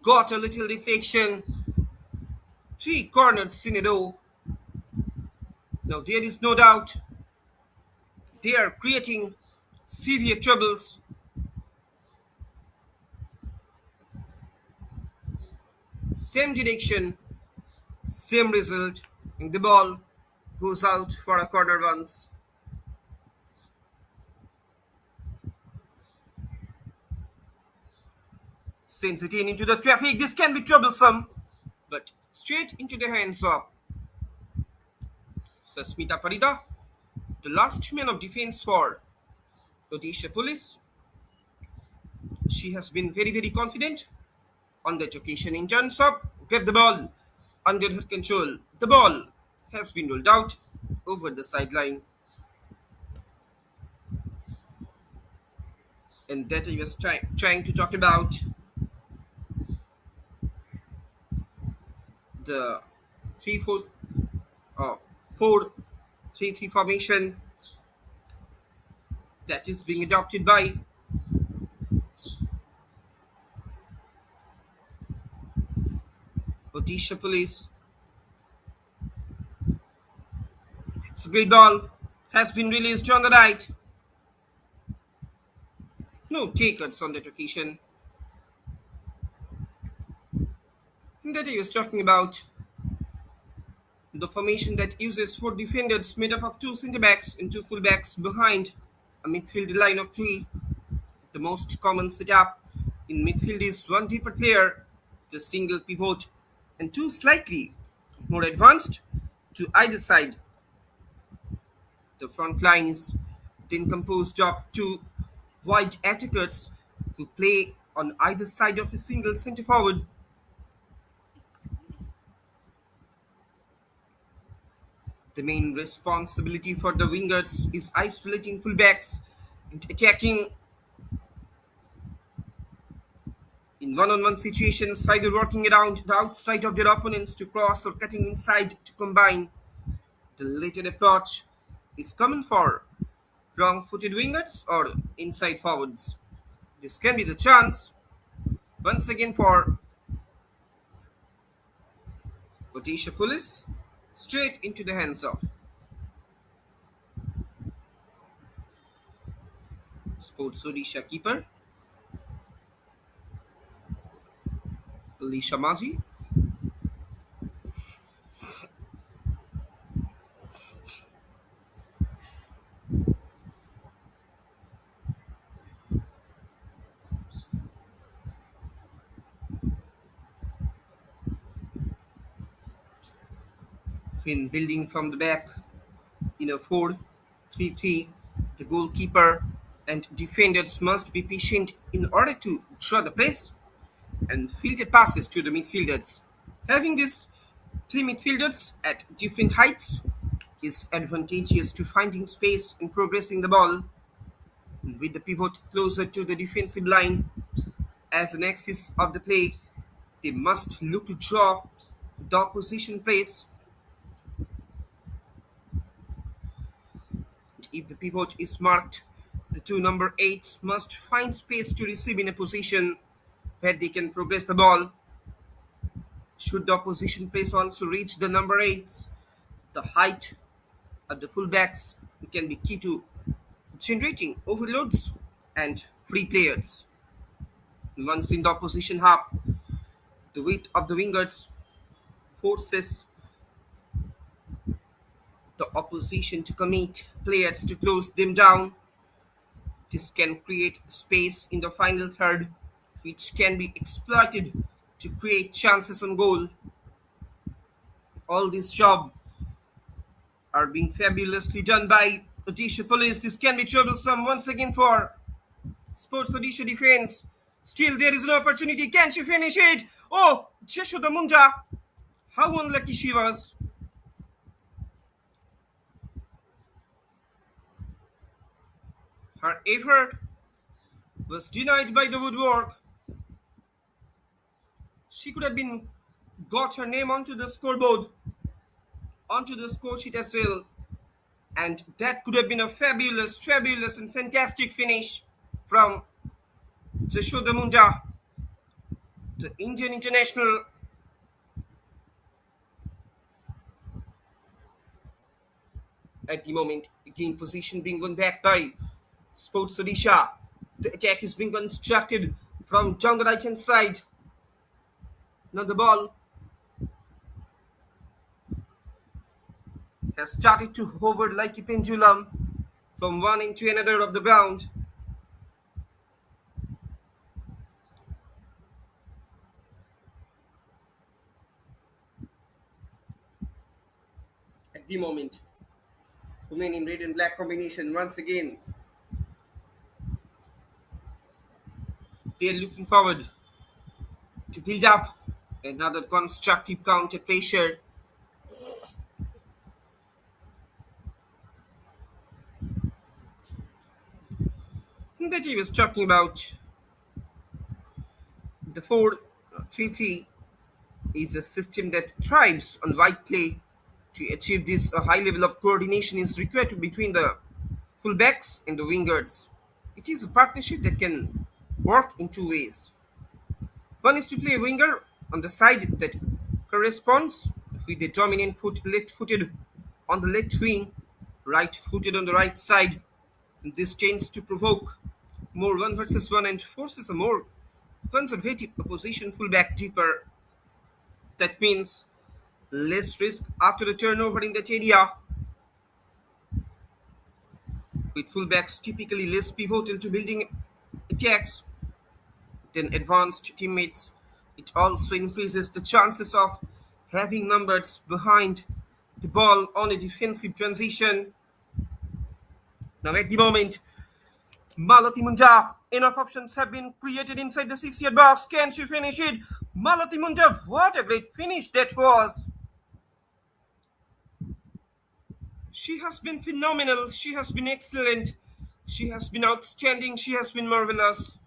got a little deflection. Three corners in a row. Now there is no doubt they are creating severe troubles. Same direction, same result. And the ball goes out for a corner once. Sends it in into the traffic. This can be troublesome, but straight into the hands of Sasmita Parida, the last man of defense for Odisha Police. She has been very, very confident on that occasion in terms of grab the ball under her control. The ball has been rolled out over the sideline, and that I was trying to talk about the 3-4 4-3-3 formation that is being adopted by Odisha Police. It's a great ball has been released on the right. No takers on that occasion. And that I was talking about the formation that uses four defenders made up of two centre backs and two full backs behind a midfield line of three. The most common setup in midfield is one deeper player, the single pivot, and two slightly more advanced to either side. The front line is then composed of two wide attackers who play on either side of a single centre forward. The main responsibility for the wingers is isolating fullbacks and attacking in one-on-one situations, either working around the outside of their opponents to cross or cutting inside to combine. The latter approach is common for wrong-footed wingers or inside forwards. This can be the chance once again for Odisha Police straight into the hands of Sports Odisha keeper Alicia Maji. When building from the back in a 4-3-3, the goalkeeper and defenders must be patient in order to draw the press and filter passes to the midfielders. Having these three midfielders at different heights is advantageous to finding space and progressing the ball, with the pivot closer to the defensive line as an axis of the play. They must look to draw the opposition press. If the pivot is marked, the two number 8s must find space to receive in a position where they can progress the ball. Should the opposition press also reach the number 8s, the height of the fullbacks can be key to generating overloads and free players. Once in the opposition half, the weight of the wingers forces the opposition to commit players to close them down. This can create space in the final third, which can be exploited to create chances on goal. All this job are being fabulously done by Odisha police. This can be troublesome once again for Sports Odisha defense. Still, there is an opportunity. Can she finish it? Oh, Jeshoda Munda. How unlucky she was. Her effort was denied by the woodwork. She could have been got her name onto the scoreboard, onto the score sheet as well. And that could have been a fabulous, and fantastic finish from Jashoda Munda, the Indian international. At the moment, again, position being won back by Sports Odisha. The attack is being constructed from down the right hand side. Now the ball has started to hover like a pendulum from one end to another of the ground. At the moment, women in red and black combination once again. They are looking forward to build up another constructive counter pressure. That he was talking about the 4-3-3 is a system that thrives on wide play. To achieve this, a high level of coordination is required between the fullbacks and the wingers. It is a partnership that can work in two ways. One is to play a winger on the side that corresponds with the dominant foot left footed on the left wing, right footed on the right side. And this tends to provoke more one versus one and forces a more conservative opposition fullback deeper. That means less risk after the turnover in that area, with fullbacks typically less pivotal to building attacks than advanced teammates. It also increases the chances of having numbers behind the ball on a defensive transition. Now at the moment, Malati Munda, enough options have been created inside the 6-yard box. Can she finish it? Malati Munda, what a great finish that was! She has been phenomenal. She has been excellent. She has been outstanding. She has been marvelous.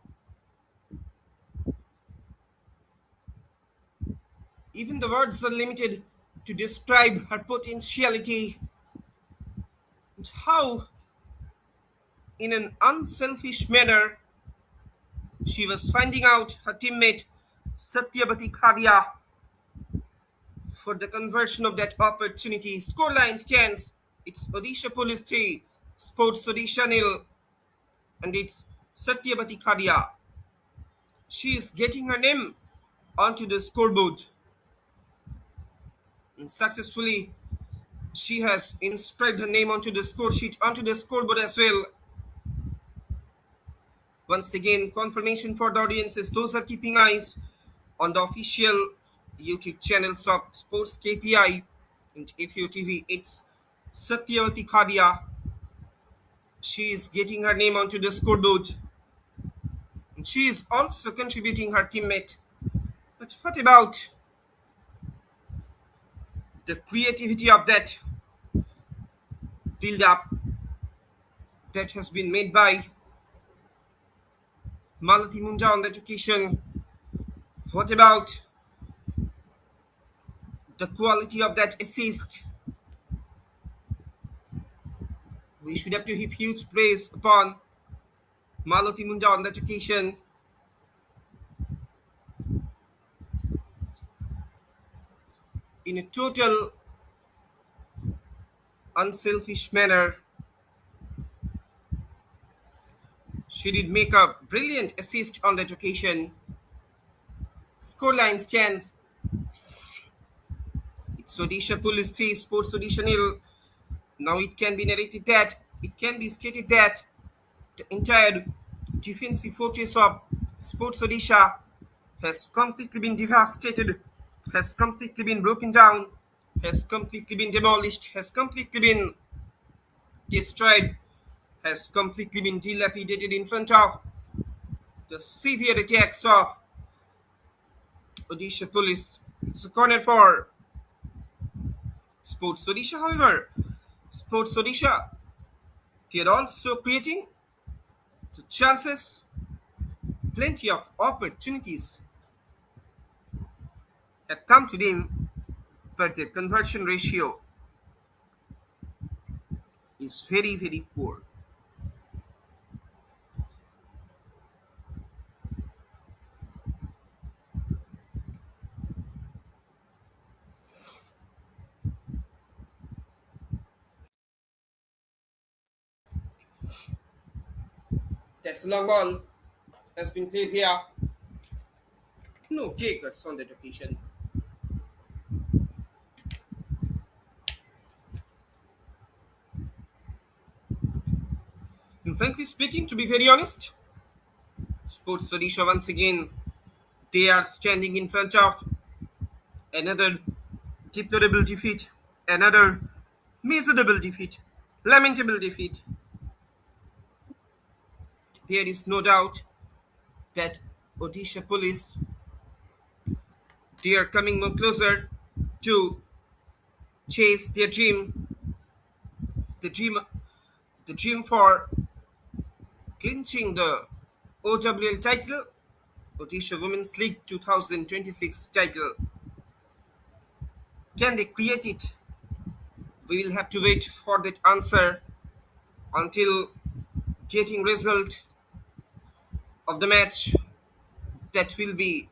Even the words are limited to describe her potentiality and how, in an unselfish manner, she was finding out her teammate Satyabati Khadia for the conversion of that opportunity. Scoreline stands. It's Odisha Police 3, Sports Odisha nil, and it's Satyabati Khadia. She is getting her name onto the scoreboard. And successfully, she has inscribed her name onto the score sheet, onto the scoreboard as well. Once again, confirmation for the audiences. Those are keeping eyes on the official YouTube channels of Sports KPI. And FAO TV, it's Satyavati Khadia. She is getting her name onto the scoreboard. And she is also contributing her teammate. But what about the creativity of that build up that has been made by Malati Munja on that occasion? What about the quality of that assist? We should have to heap huge praise upon Malati Munja on that occasion. In a total unselfish manner, she did make a brilliant assist on that occasion. Scoreline stands. It's Odisha Police 3, Sports Odisha nil. Now it can be narrated that, it can be stated that the entire defensive fortress of Sports Odisha has completely been devastated, has completely been broken down, has completely been demolished, has completely been destroyed, has completely been dilapidated in front of the severe attacks of Odisha police. It's a corner for Sports Odisha, however. Sports Odisha, they are also creating the chances, plenty of opportunities have come to them, but their conversion ratio is very, very poor. That's a long ball has been played here. No takers on that occasion. And frankly speaking, to be very honest, Sports Odisha once again, they are standing in front of another deplorable defeat, another miserable defeat, lamentable defeat. There is no doubt that Odisha police, they are coming more closer to chase their dream, the dream, the dream for clinching the OWL title, Odisha Women's League 2026 title. Can they create it? We will have to wait for that answer until getting result of the match that will be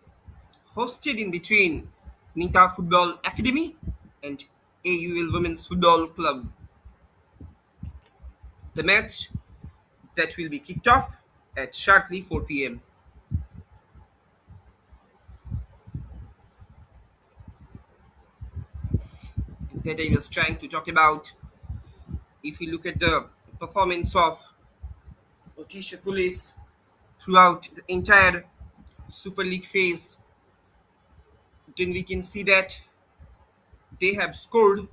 hosted in between Nita Football Academy and AUL Women's Football Club. The match that will be kicked off at sharply 4 p.m. That I was trying to talk about. If you look at the performance of Odisha Police throughout the entire Super League phase, then we can see that they have scored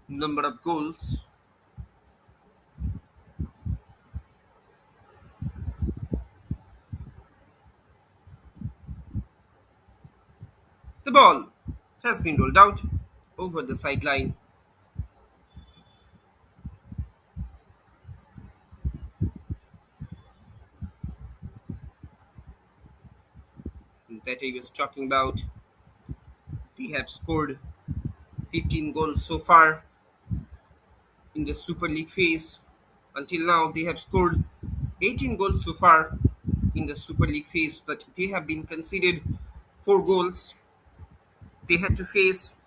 number of goals. The ball has been rolled out over the sideline. That I was talking about. They have scored 15 goals so far in the Super League phase. Until now, they have scored 18 goals so far in the Super League phase, but they have been conceded 4 goals. They had to face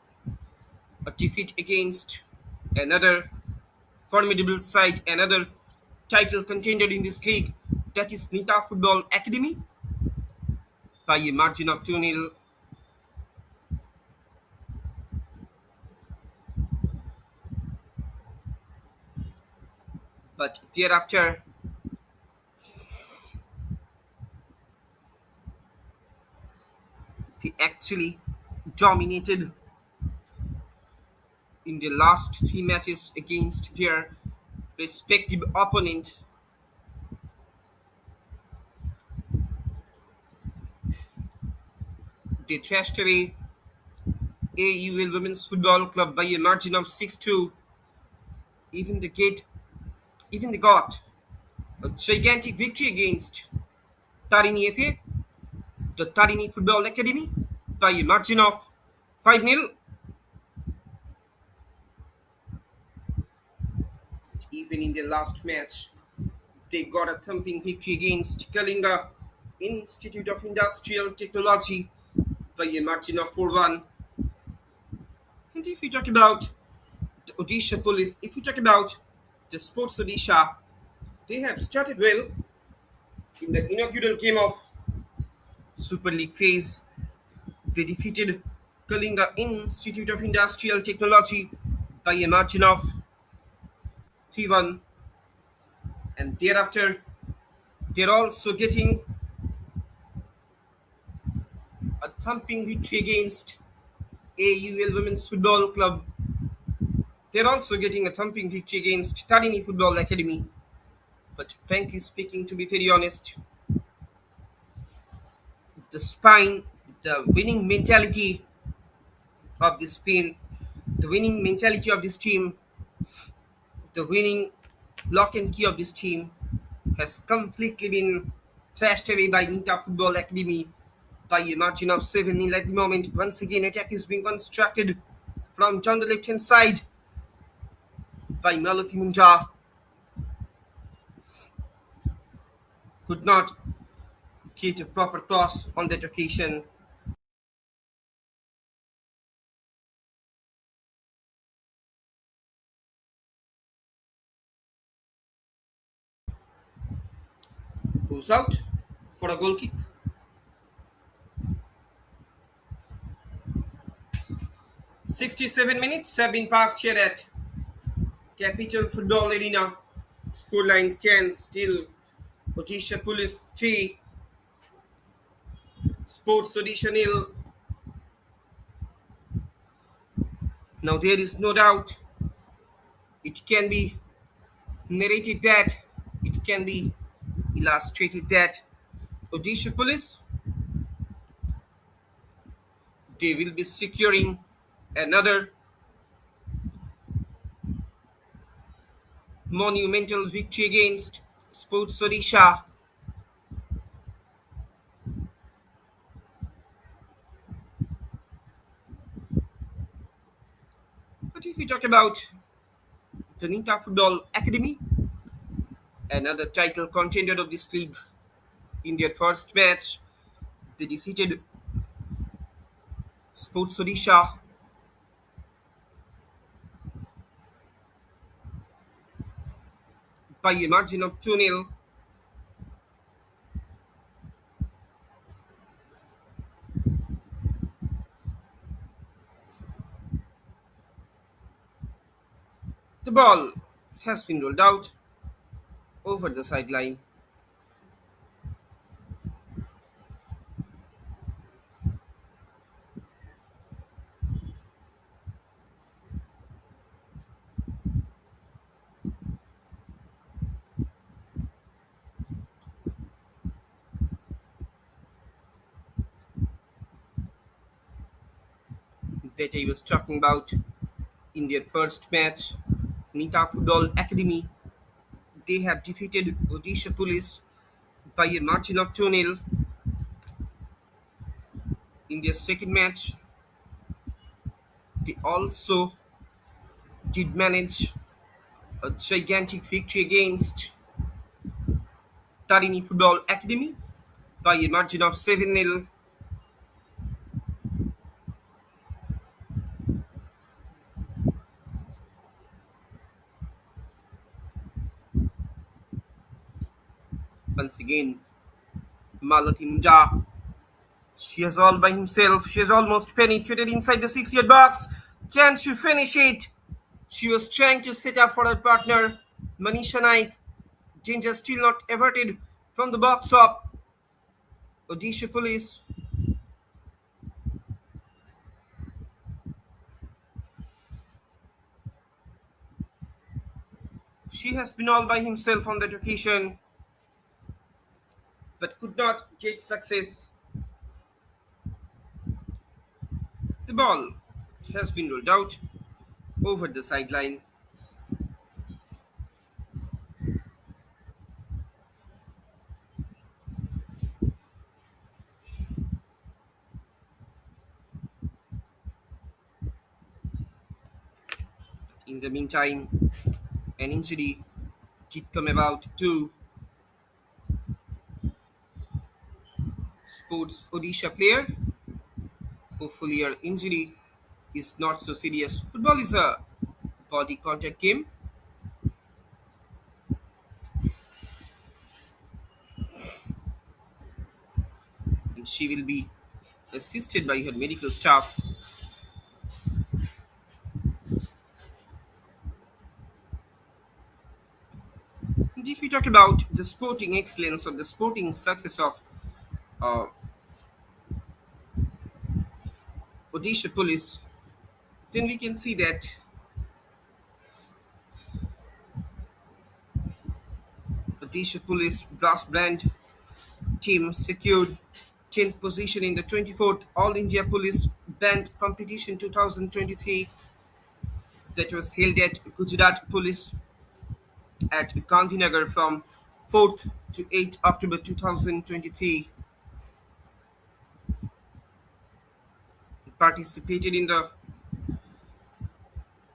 a defeat against another formidable side, another title contender in this league, that is Nita Football Academy, by a margin of 2-0. But thereafter, They actually dominated in the last three matches against their respective opponent. They thrashed away AUL Women's Football Club by a margin of 6-2. Even the gate, even they got a gigantic victory against Tarini FA, the Tarini Football Academy, by a margin of 5-0. Even in the last match, they got a thumping victory against Kalinga Institute of Industrial Technology by a margin of 4-1. And if we talk about the Odisha Police, if we talk about the Sports Odisha, they have started well in the inaugural game of Super League phase. They defeated Kalinga Institute of Industrial Technology by a margin of 3-1, and thereafter they're also getting a thumping victory against AUL Women's Football Club. They're also getting a thumping victory against Tarini Football Academy. But frankly speaking, to be very honest, the spine, the winning mentality of this team, the winning mentality of this team, the winning lock and key of this team has completely been thrashed away by Nita Football Academy by a margin of 7-0 at the moment. Once again, attack is being constructed from down the left hand side by Malati Munja. Could not get a proper cross on that occasion. Goes out for a goal kick. 67 minutes have been passed here at Capital Football Arena. Scoreline stands still. Odisha Police 3, Sports Odisha nil. Now there is no doubt it can be narrated that, it can be illustrated that Odisha Police, they will be securing another monumental victory against Sports Odisha. But if we talk about the Nita Football Academy, another title contender of this league, in their first match, they defeated Sports Odisha by a margin of 2-0. The ball has been rolled out over the sideline. That I was talking about in their first match, Nita Football Academy, they have defeated Odisha Police by a margin of 2-0. In their second match, they also did manage a gigantic victory against Tarini Football Academy by a margin of 7-0. Once again, Malati Munja, she is all by himself. She has almost penetrated inside the 6-yard box. Can she finish it? She was trying to set up for her partner, Manisha Naik. Danger still not averted from the box of Odisha Police. She has been all by himself on that occasion, but could not get success. The ball has been rolled out over the sideline. In the meantime, an injury did come about to Sports Odisha player. Hopefully, her injury is not so serious. Football is a body contact game, and she will be assisted by her medical staff. And if you talk about the sporting excellence or the sporting success of uh, Odisha police, then we can see that Odisha police brass band team secured 10th position in the 24th All India Police Band Competition 2023 that was held at Gujarat Police at Gandhinagar from 4th to 8th October 2023. Participated in the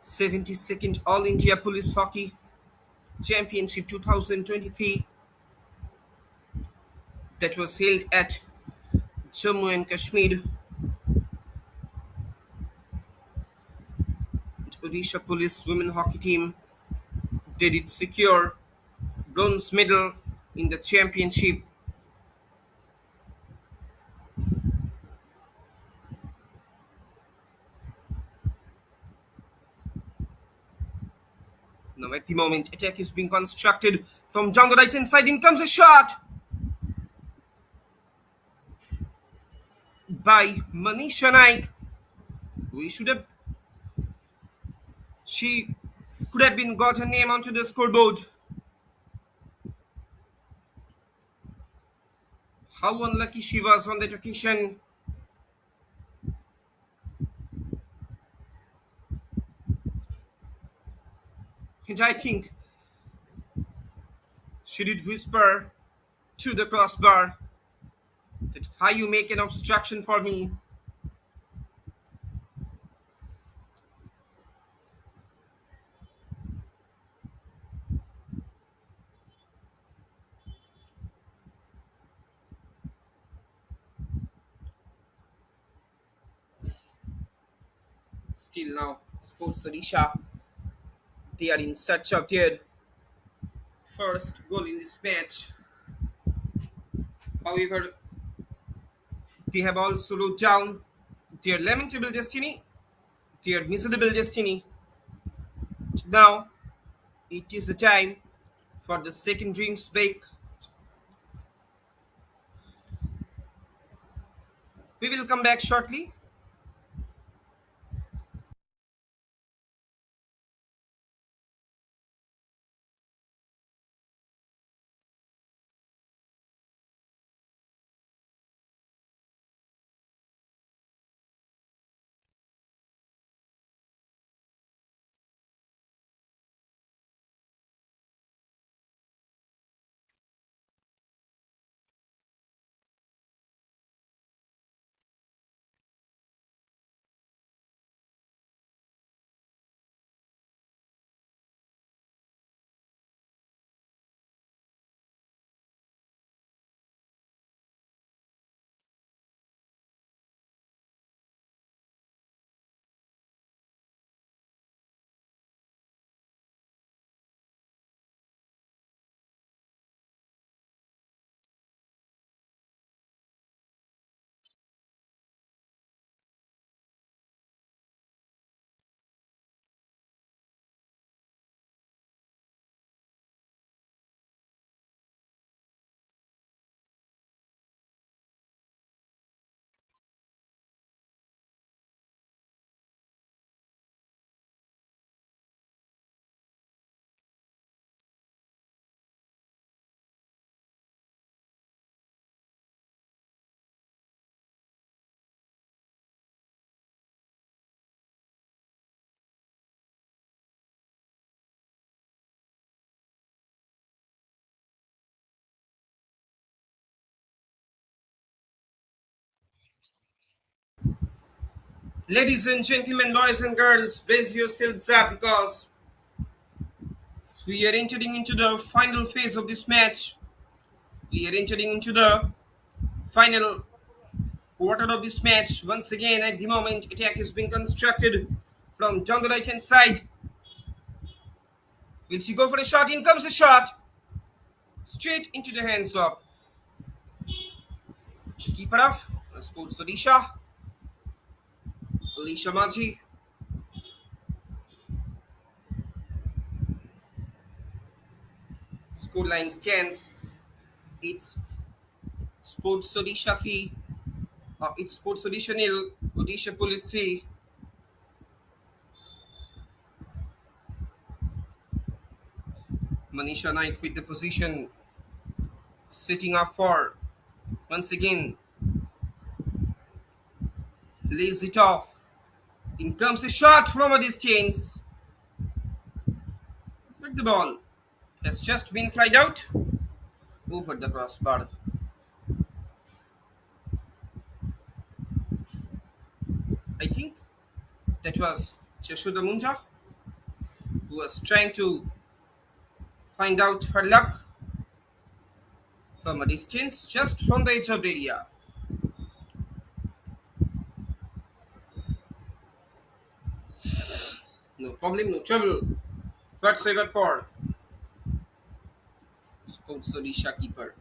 72nd All India Police Hockey Championship 2023 that was held at Jammu and Kashmir. Odisha Police women hockey team did secure bronze medal in the championship. Now at the moment, attack is being constructed from down the right hand side. In comes a shot by Manisha Naik. We should have. She could have been got her name onto the scoreboard. How unlucky she was on that occasion. And I think she did whisper to the crossbar that why you make an obstruction for me. Still now, Sports Odisha, they are in search of their first goal in this match. However, they have also wrote down their lamentable destiny, their miserable destiny. Now, it is the time for the second drinks break. We will come back shortly. Ladies and gentlemen, boys and girls, brace yourselves up because we are entering into the final phase of this match. We are entering into the final quarter of this match. Once again, at the moment, attack is being constructed from down the right hand side. Will she go for a shot? In comes the shot. Straight into the hands of the keeper of Sports Odisha, Alicia Maji. Scoreline stands. It's Sports Odisha 3. It's Sports Odisha nil. Odisha Police 3. Manisha Naik with the position sitting up for once again lays it off. In comes the shot from a distance, but the ball has just been tried out over the crossbar. I think that was Jashoda Munja who was trying to find out her luck from a distance just from the edge of the area. No problem, no trouble whatsoever for Sports Odisha keeper.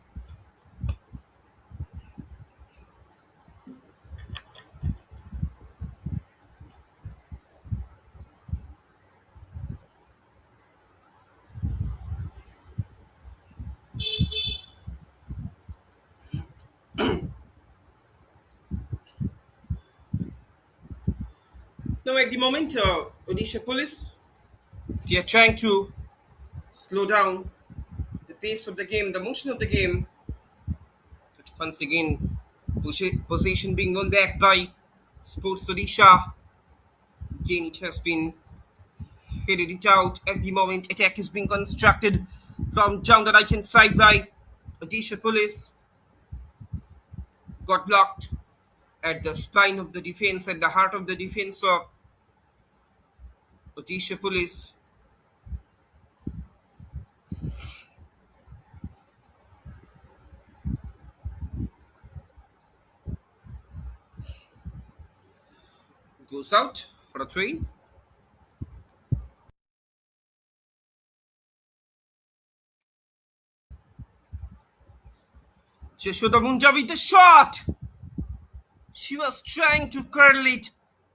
Now, at the moment, Odisha police they are trying to slow down the pace of the game, the motion of the game. But once again, possession being won back by Sports Odisha. Again, it has been headed it out. At the moment, attack is being constructed from down the right hand side by Odisha police. Got blocked at the spine of the defense, at the heart of the defense of Odisha police. Goes out for a throw. Jashoda Munja with the shot. She was trying to curl it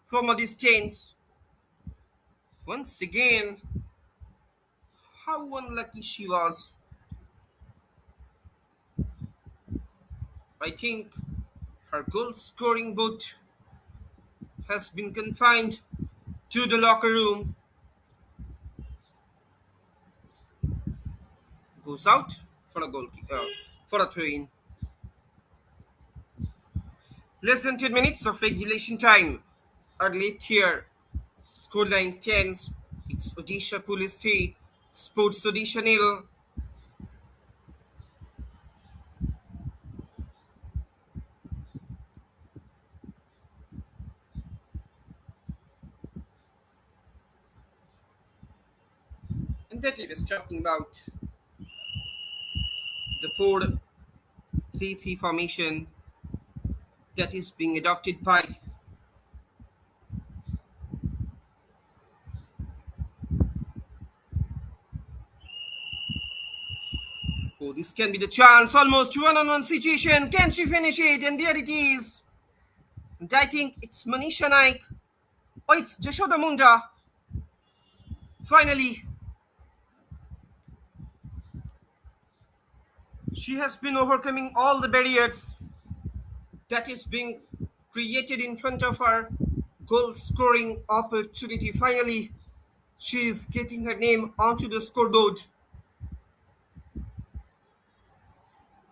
from a distance. Once again, how unlucky she was. I think her goal scoring boot has been confined to the locker room. Goes out for a goal for a throw in. Less than 10 minutes of regulation time are left here. Scoreline stands. It's Odisha Police 3, Sports Odisha nil. And that it is talking about the 4-3-3 formation that is being adopted by oh, this can be the chance. Almost one-on-one situation. Can she finish it? And there it is. And I think it's Manisha Naik. Oh, it's Jashoda Munda. Finally, she has been overcoming all the barriers that is being created in front of her goal scoring opportunity. Finally, she is getting her name onto the scoreboard.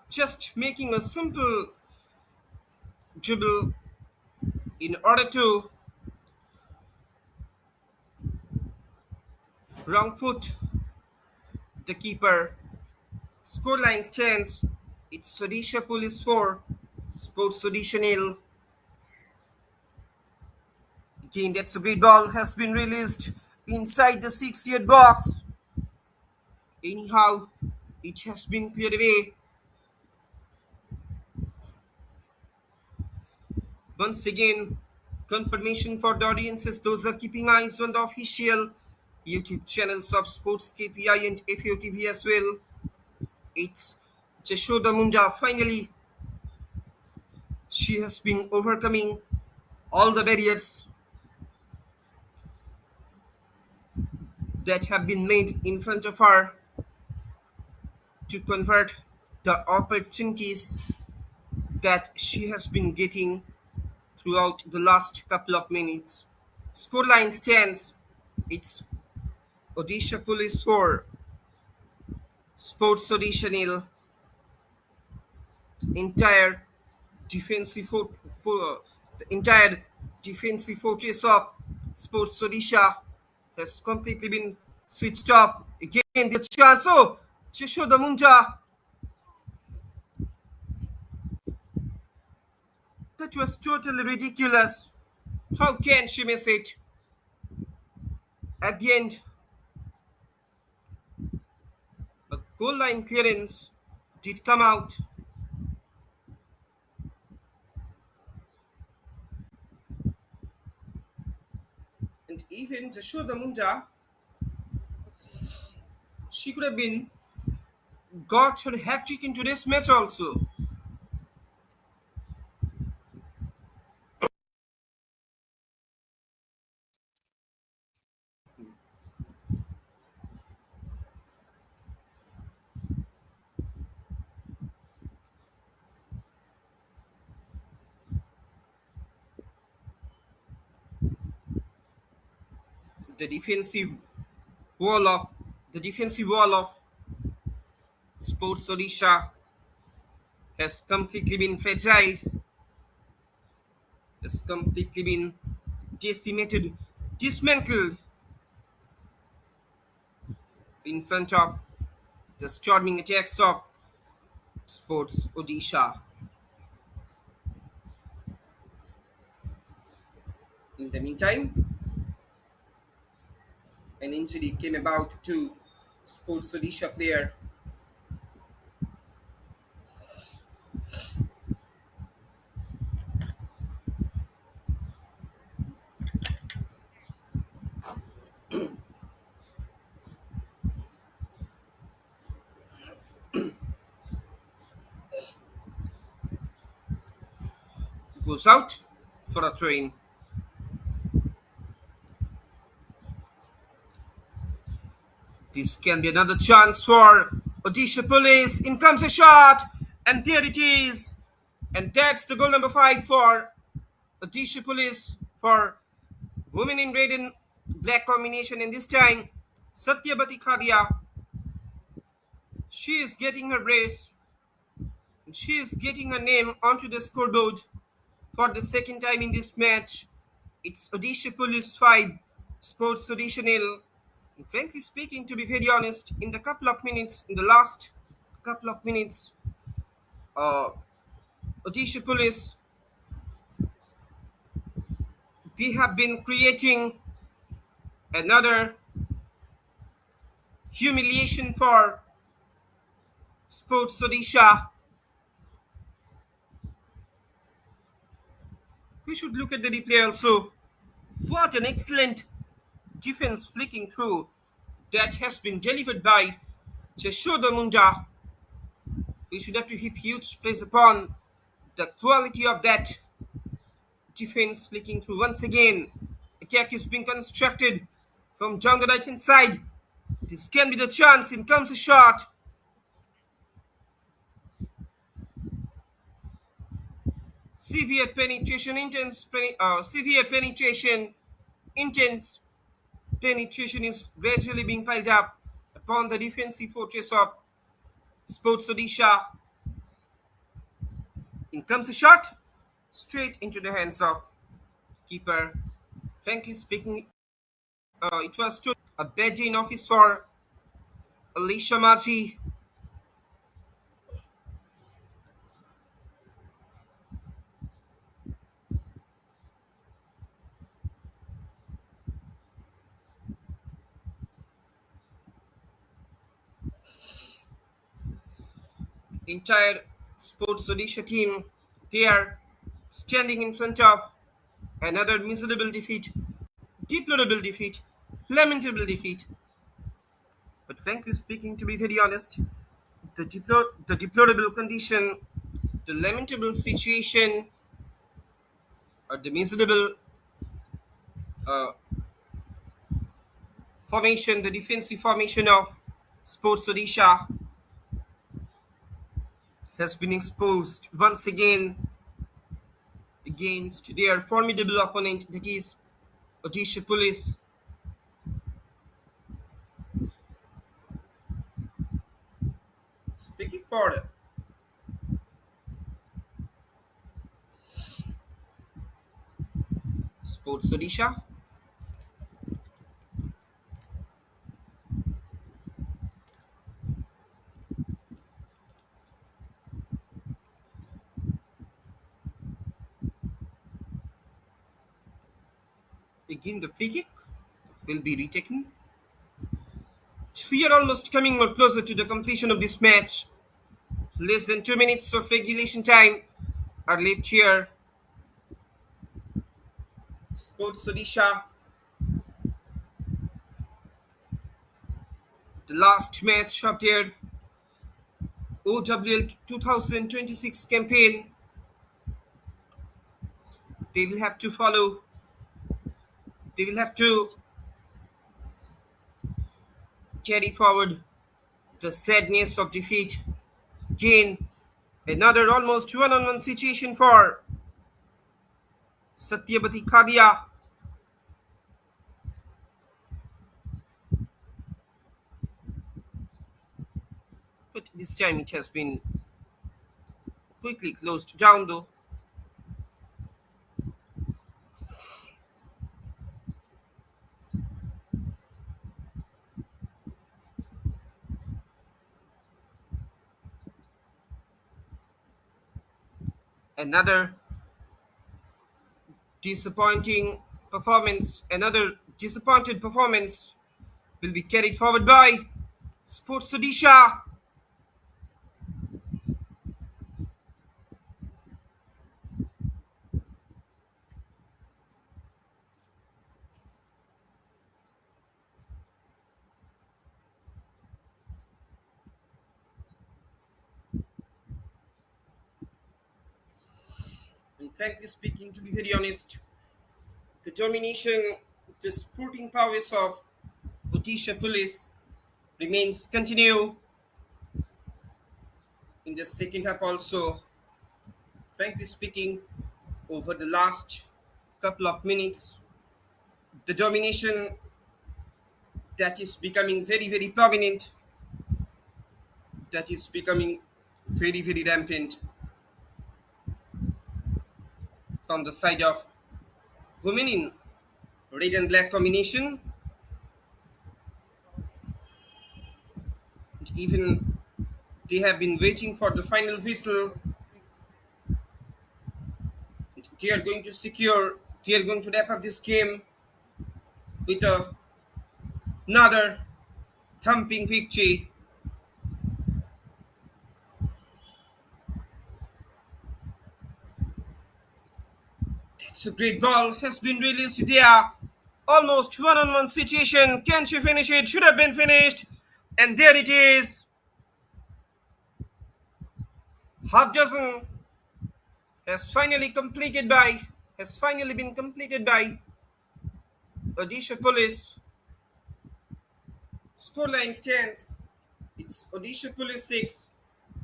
Just making a simple dribble in order to wrong foot the keeper. Scoreline stands. It's Odisha Police 4, Sports Odisha nil. Again, that great ball has been released inside the 6 yard box. Anyhow, it has been cleared away. Once again, confirmation for the audiences, those are keeping eyes on the official YouTube channels of Sports KPI and FAO TV as well. It's Jashoda Munja. Finally, she has been overcoming all the barriers that have been made in front of her to convert the opportunities that she has been getting throughout the last couple of minutes. Scoreline stands. It's Odisha Police 4, Sports Odisha nil. Entire defensive the entire defensive fortress of Sports Odisha has completely been switched off. Again, the chance. Oh, Chishoda Munja. That was totally ridiculous. How can she miss it? At the end, a goal line clearance did come out. And even Jashoda Munda, she could have been got her hat trick in today's match also. The defensive wall of the defensive wall of Sports Odisha has completely been fragile, has completely been decimated, dismantled in front of the storming attacks of Sports Odisha. In the meantime, an injury came about to Sports Odisha player. Goes out for a throw-in. This can be another chance for Odisha Police. In comes the shot, and there it is. And that's the goal number 5 for Odisha Police for women in red and black combination. And this time, Satyabati Khadia, she is getting her brace. And she is getting her name onto the scoreboard for the second time in this match. It's Odisha Police 5, Sports Odisha nil. And frankly speaking, to be very honest, in the last couple of minutes, uh, Odisha Police, they have been creating another humiliation for Sports Odisha. We should look at the replay also. What an excellent defense flicking through that has been delivered by Jashoda Munda. We should have to heap huge praise upon the quality of that defense flicking through. Once again, attack is being constructed from down the right hand side. This can be the chance. In comes the shot. Severe penetration, intense penetration is gradually being piled up upon the defensive fortress of Sports Odisha. In comes the shot, straight into the hands of keeper. Frankly speaking, it was a bad day in office for Alicia Maji. Entire Sports Odisha team, they are standing in front of another miserable defeat, deplorable defeat, lamentable defeat. But frankly speaking, to be very honest, the deplorable condition, the lamentable situation, or the miserable uh, formation, the defensive formation of Sports Odisha has been exposed once again against their formidable opponent, that is Odisha Police. Speaking for Sports Odisha, again the free kick will be retaken. We are almost coming more closer to the completion of this match. Less than 2 minutes of regulation time are left here. Sports Odisha, the last match of their OWL 2026 campaign, they will have to follow, they will have to carry forward the sadness of defeat. Again, another almost one-on-one situation for Satyabati Khadia. But this time it has been quickly closed down though. Another disappointing another disappointed performance will be carried forward by Sports Odisha. And frankly speaking, to be very honest, the domination, the sporting powers of Odisha Police remains continue in the second half also. Frankly speaking, over the last couple of minutes, the domination that is becoming very, very prominent, that is becoming very, very rampant from the side of women in red and black combination. And even they have been waiting for the final whistle. They are going to secure, they are going to wrap up this game with another thumping victory. It's a great ball, has been released there. Almost one-on-one situation. Can she finish it? Should have been finished. And there it is. Half dozen has finally been completed by Odisha Police. Scoreline stands. It's Odisha Police 6,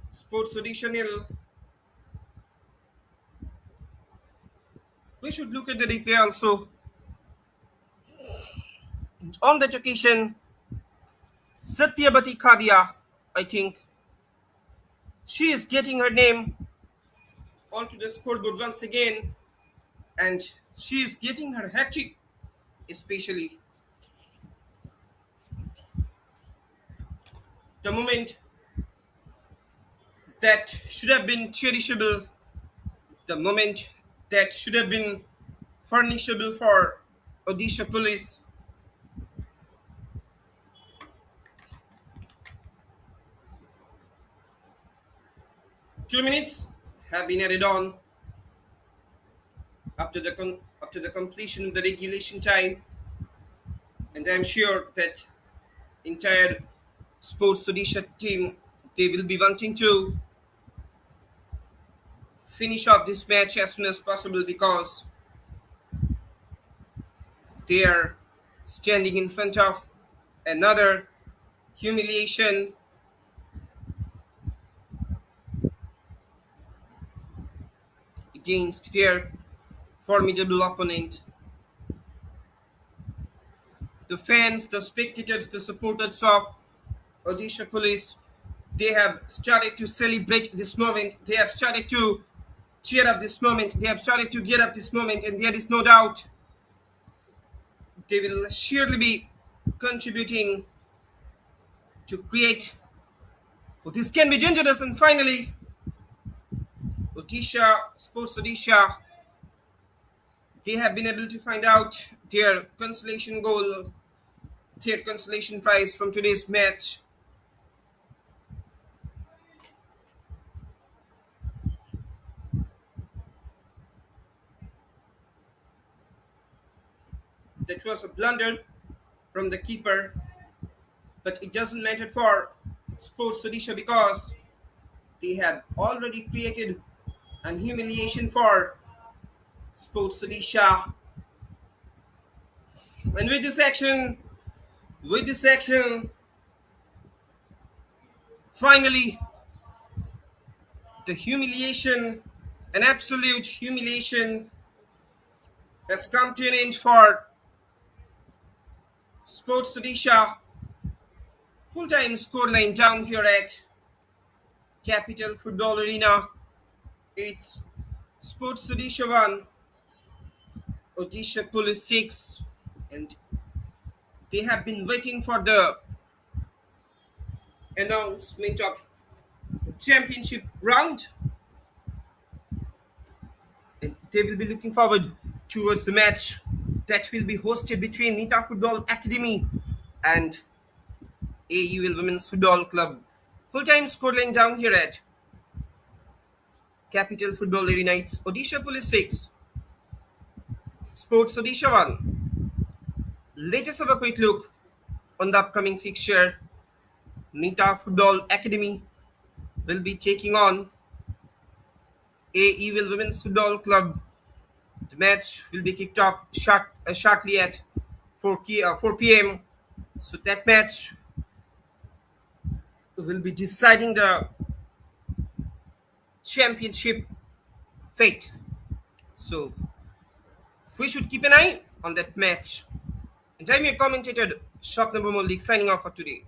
Sports Odisha nil. We should look at the replay also. On that occasion, Satyabati Khadia, I think, she is getting her name onto the scoreboard once again, and she is getting her hat trick, especially the moment that should have been cherishable, the moment that should have been furnishable for Odisha Police. 2 minutes have been added on up to the completion of the regulation time, and I'm sure that entire Sports Odisha team, they will be wanting to finish off this match as soon as possible because they are standing in front of another humiliation against their formidable opponent. The fans, the spectators, the supporters of Odisha Police, they have started to celebrate this moment. They have started to cheer up this moment. They have started to get up this moment, and there is no doubt they will surely be contributing to create. Oh, this can be dangerous, and finally, Odisha, Sports Odisha, they have been able to find out their consolation goal, their consolation prize from today's match. That was a blunder from the keeper, but it doesn't matter for Sports Odisha because they have already created an humiliation for Sports Odisha. And with this action, finally, the humiliation, an absolute humiliation, has come to an end for Sports Odisha. Full-time scoreline down here at Capital Football Arena. It's Sports Odisha 1, Odisha Police 6, and they have been waiting for the announcement of the championship round, and they will be looking forward towards the match that will be hosted between Nita Football Academy and AUL Women's Football Club. Full-time scoreline down here at Capital Football Arena. It's Odisha Police 6, Sports Odisha 1. Let us have a quick look on the upcoming fixture. Nita Football Academy will be taking on AUL Women's Football Club. The match will be kicked off shortly at 4 p.m. So that match will be deciding the championship fate. So we should keep an eye on that match. And I'm your commentator, Shop Number Mollik, signing off for today.